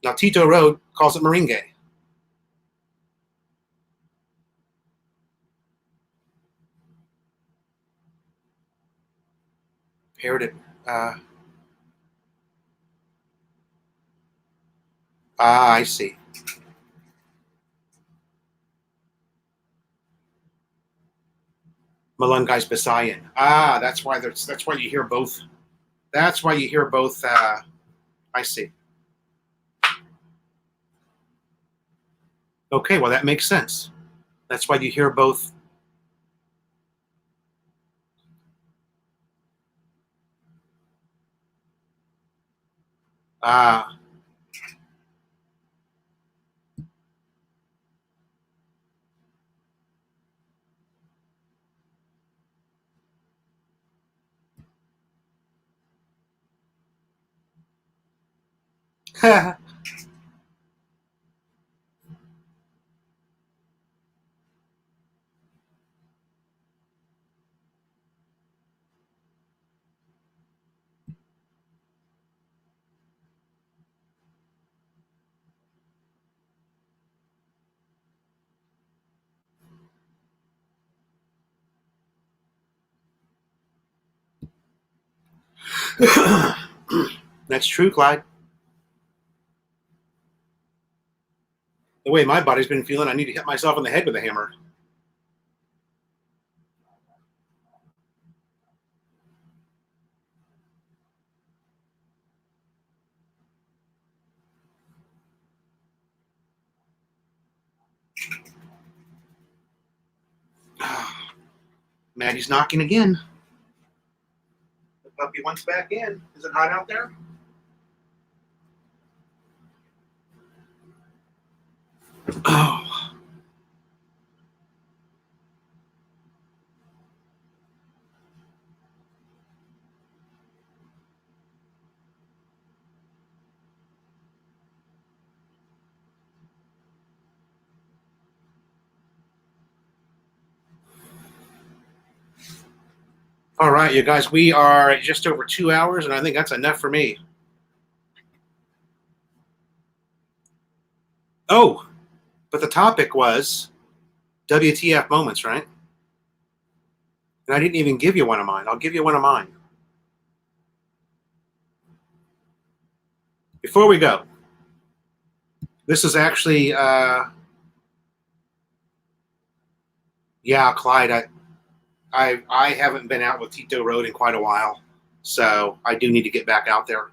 S1: Now Tito Road calls it meringue. Paired it. Uh, Ah, I see. Malungai's Bisayan. Ah, that's why you hear both. That's why you hear both. I see. Okay, well that makes sense. That's why you hear both. Ah. That's true, Clyde. The way my body's been feeling, I need to hit myself in the head with a hammer. Maddie's knocking again. The puppy wants back in. Is it hot out there? Oh. All right, you guys, we are at just over 2 hours, and I think that's enough for me. Oh, but the topic was WTF moments, right? And I didn't even give you one of mine. I'll give you one of mine. Before we go, this is actually, yeah, Clyde, I haven't been out with Tito Road in quite a while, so I do need to get back out there.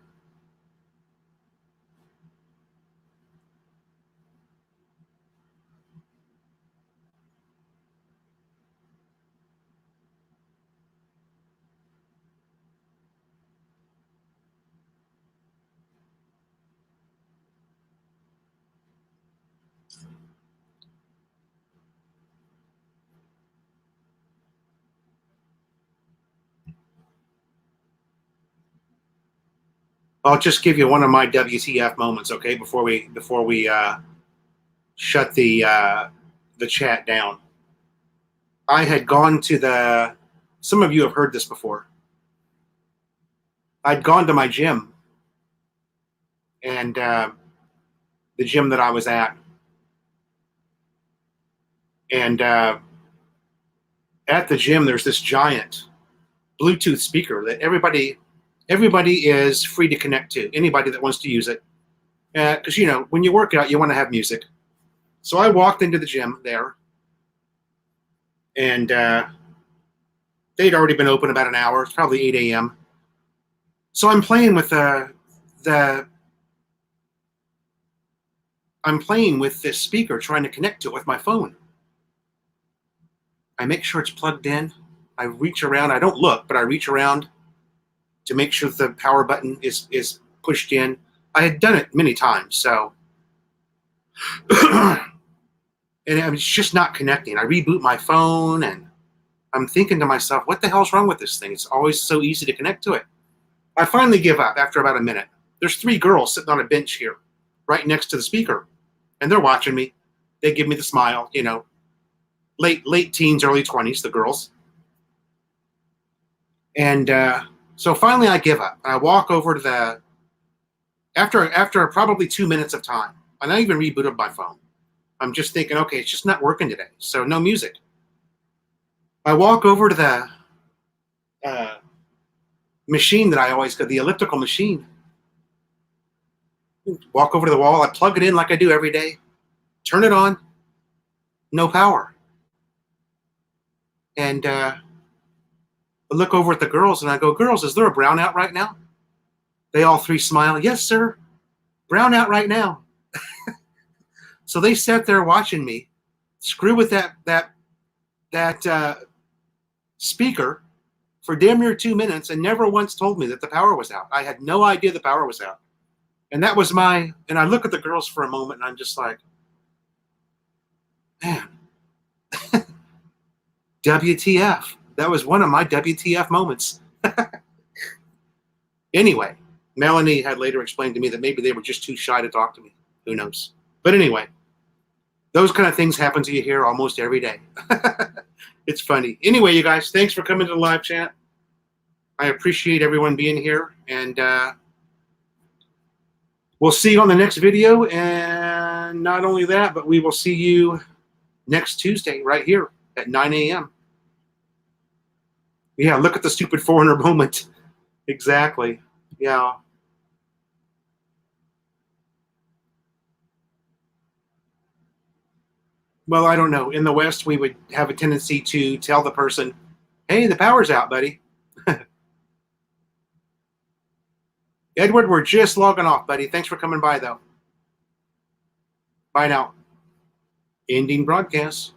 S1: I'll just give you one of my WTF moments, okay? Before we shut the chat down. I had gone to the. Some of you have heard this before. I'd gone to my gym, and the gym that I was at, and at the gym there's this giant Bluetooth speaker that everybody is free to connect to. Anybody that wants to use it, because when you work out, you want to have music. So I walked into the gym there, and they'd already been open about an hour. It's probably 8 a.m. So I'm playing with the I'm playing with this speaker, trying to connect to it with my phone. I make sure it's plugged in. I reach around. I don't look, but I reach around to make sure the power button is pushed in. I had done it many times, so and it's just not connecting. I reboot my phone, and I'm thinking to myself, what the hell's wrong with this thing? It's always so easy to connect to it. I finally give up after about a minute. There's 3 girls sitting on a bench here, right next to the speaker, and they're watching me. They give me the smile, late teens, early 20s, the girls. And so finally I give up. I walk over to after probably 2 minutes of time, and I even rebooted my phone. I'm just thinking, okay, it's just not working today, so no music. I walk over to the machine that I always go, the elliptical machine. Walk over to the wall. I plug it in like I do every day. Turn it on. No power. And I look over at the girls and I go, girls, is there a brownout right now? They all three smile. Yes, sir. Brownout right now. So they sat there watching me screw with that speaker for damn near 2 minutes and never once told me that the power was out. I had no idea the power was out. And that was and I look at the girls for a moment and I'm just like, man, WTF. That was one of my WTF moments. Anyway, Melanie had later explained to me that maybe they were just too shy to talk to me. Who knows? But anyway, those kind of things happen to you here almost every day. It's funny. Anyway, you guys, thanks for coming to the live chat. I appreciate everyone being here. And we'll see you on the next video. And not only that, but we will see you next Tuesday right here at 9 a.m. Yeah, look at the stupid foreigner moment. Exactly. Yeah. Well, I don't know. In the West, we would have a tendency to tell the person, hey, the power's out, buddy. Edward, we're just logging off, buddy. Thanks for coming by, though. Bye now. Ending broadcast.